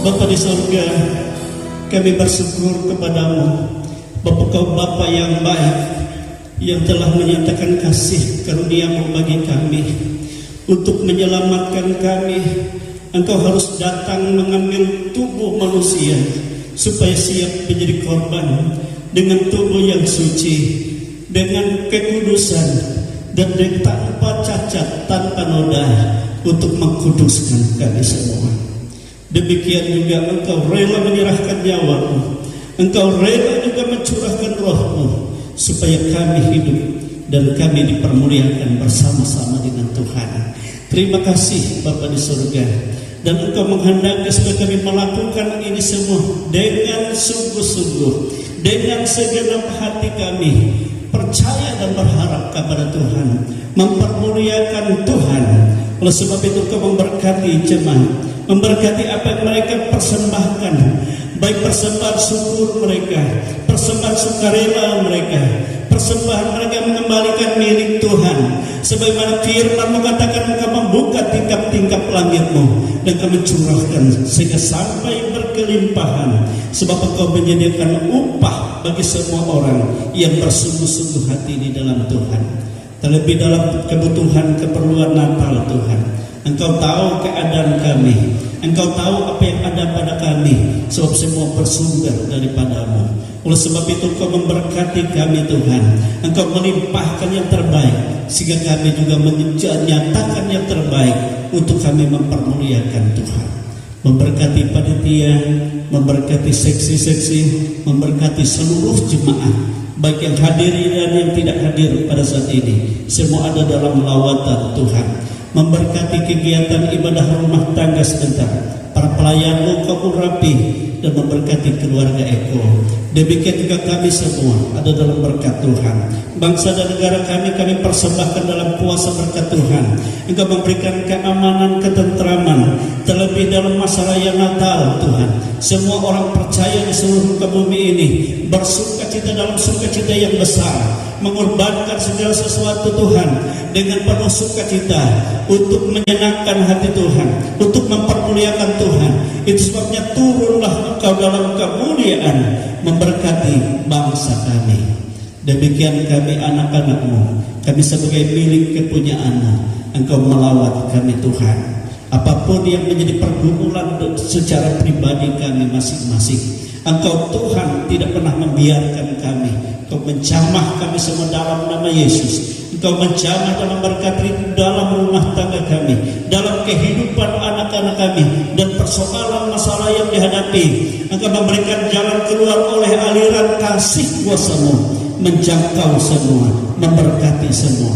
Bapa di surga, kami bersyukur kepadamu, Bapa Kau Bapa yang baik, yang telah menyatakan kasih karunia-Mu bagi kami. Untuk menyelamatkan kami, Engkau harus datang mengambil tubuh manusia supaya siap menjadi korban dengan tubuh yang suci, dengan kekudusan, dan tanpa cacat, tanpa noda, untuk mengkuduskan kami semua. Demikian juga Engkau rela menyerahkan nyawa-Mu, Engkau rela juga mencurahkan Roh-Mu, supaya kami hidup dan kami dipermuliakan bersama-sama dengan Tuhan. Terima kasih Bapa di surga, dan Engkau menghendaki supaya kami melakukan ini semua dengan sungguh-sungguh, dengan segenap hati kami, percaya dan berharap kepada Tuhan, mempermuliakan Tuhan. Oleh sebab itu Engkau memberkati jemaat, memberkati apa yang mereka persembahkan, baik persembahan syukur mereka, persembahan sukarela mereka, persembahan mereka mengembalikan milik Tuhan. Sebagaimana firman mengatakan, Engkau membuka tingkap-tingkap langit-Mu dan Engkau mencurahkan sehingga sampai berkelimpahan. Sebab Engkau menyediakan upah bagi semua orang yang bersungguh-sungguh hati di dalam Tuhan. Terlebih dalam kebutuhan keperluan Natal Tuhan, Engkau tahu keadaan kami, Engkau tahu apa yang ada pada kami, sebab semua bersumber daripada-Mu. Oleh sebab itu Engkau memberkati kami Tuhan, Engkau melimpahkan yang terbaik, sehingga kami juga menyatakan yang terbaik untuk kami mempermuliakan Tuhan. Memberkati panitia, memberkati seksi-seksi, memberkati seluruh jemaat, baik yang hadir dan yang tidak hadir pada saat ini, semua ada dalam lawatan Tuhan. Memberkati kegiatan ibadah rumah tangga sebentar, para pelayan-Mu Kau urapi, dan memberkati keluarga Eko. Demikian juga kami semua ada dalam berkat Tuhan. Bangsa dan negara kami persembahkan dalam puasa berkat Tuhan. Engkau memberikan keamanan, ketentraman, terlebih dalam masa raya Natal Tuhan. Semua orang percaya di seluruh muka bumi ini bersukacita dalam sukacita yang besar, mengorbankan segala sesuatu Tuhan dengan penuh sukacita untuk menyenangkan hati Tuhan, untuk mempermuliakan Tuhan. Itu sebabnya turunlah Engkau dalam kemuliaan memberkati bangsa kami. Demikian kami anak-anak-Mu, kami sebagai milik kepunyaan-Mu, Engkau melawat kami Tuhan. Apapun yang menjadi pergumulan secara pribadi kami masing-masing, Engkau Tuhan tidak pernah membiarkan kami. Engkau menjamah kami semua dalam nama Yesus. Engkau menjamah dalam berkat dalam rumah tangga kami, dalam kehidupan anak-anak kami, dan persoalan masalah yang dihadapi. Engkau memberikan jalan keluar oleh aliran kasih kuasa-Mu, menjangkau semua, memberkati semua.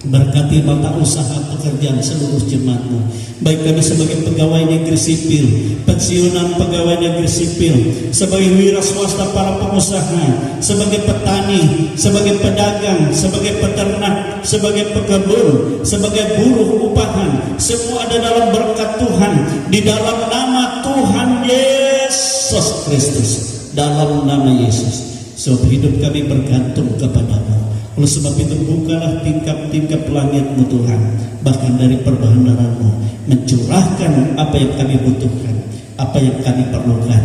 Berkati mata usaha pekerjaan seluruh jemaat-Mu, baik kami sebagai pegawai negeri sipil, pensiunan pegawai negeri sipil, sebagai wira swasta para pengusaha, sebagai petani, sebagai pedagang, sebagai peternak, sebagai pekebun, sebagai buruh upahan, semua ada dalam berkat Tuhan, di dalam nama Tuhan Yesus Kristus, dalam nama Yesus. Sebab hidup kami bergantung kepada-Mu. Oleh sebab itu bukalah tingkap-tingkap langit-Mu Tuhan, bahkan dari perbahanan-Mu, mencurahkan apa yang kami butuhkan, apa yang kami perlukan,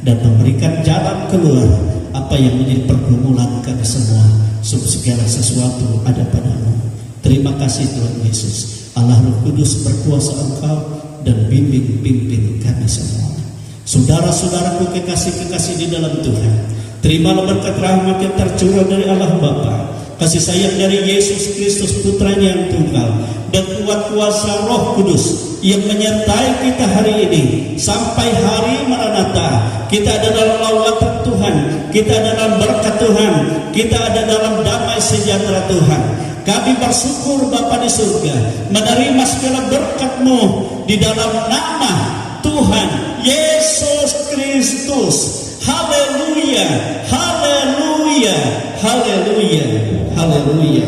dan memberikan jalan keluar apa yang menjadi pergumulan kami semua. Sebab segala sesuatu ada pada-Mu. Terima kasih Tuhan Yesus. Allah Roh Kudus berkuasa Engkau dan bimbing kami semua. Saudara-saudaraku kekasih-kekasih di dalam Tuhan, terimalah berkat rahmat yang tercurah dari Allah Bapa, kasih sayang dari Yesus Kristus Putranya yang tunggal, dan kuat kuasa Roh Kudus yang menyertai kita hari ini sampai hari Maranatha. Kita ada dalam lawatan Tuhan, kita ada dalam berkat Tuhan, kita ada dalam damai sejahtera Tuhan. Kami bersyukur Bapa di surga, menerima segala berkat-Mu di dalam nama Tuhan Yesus Kristus. Haleluya, haleluya, haleluya, haleluya.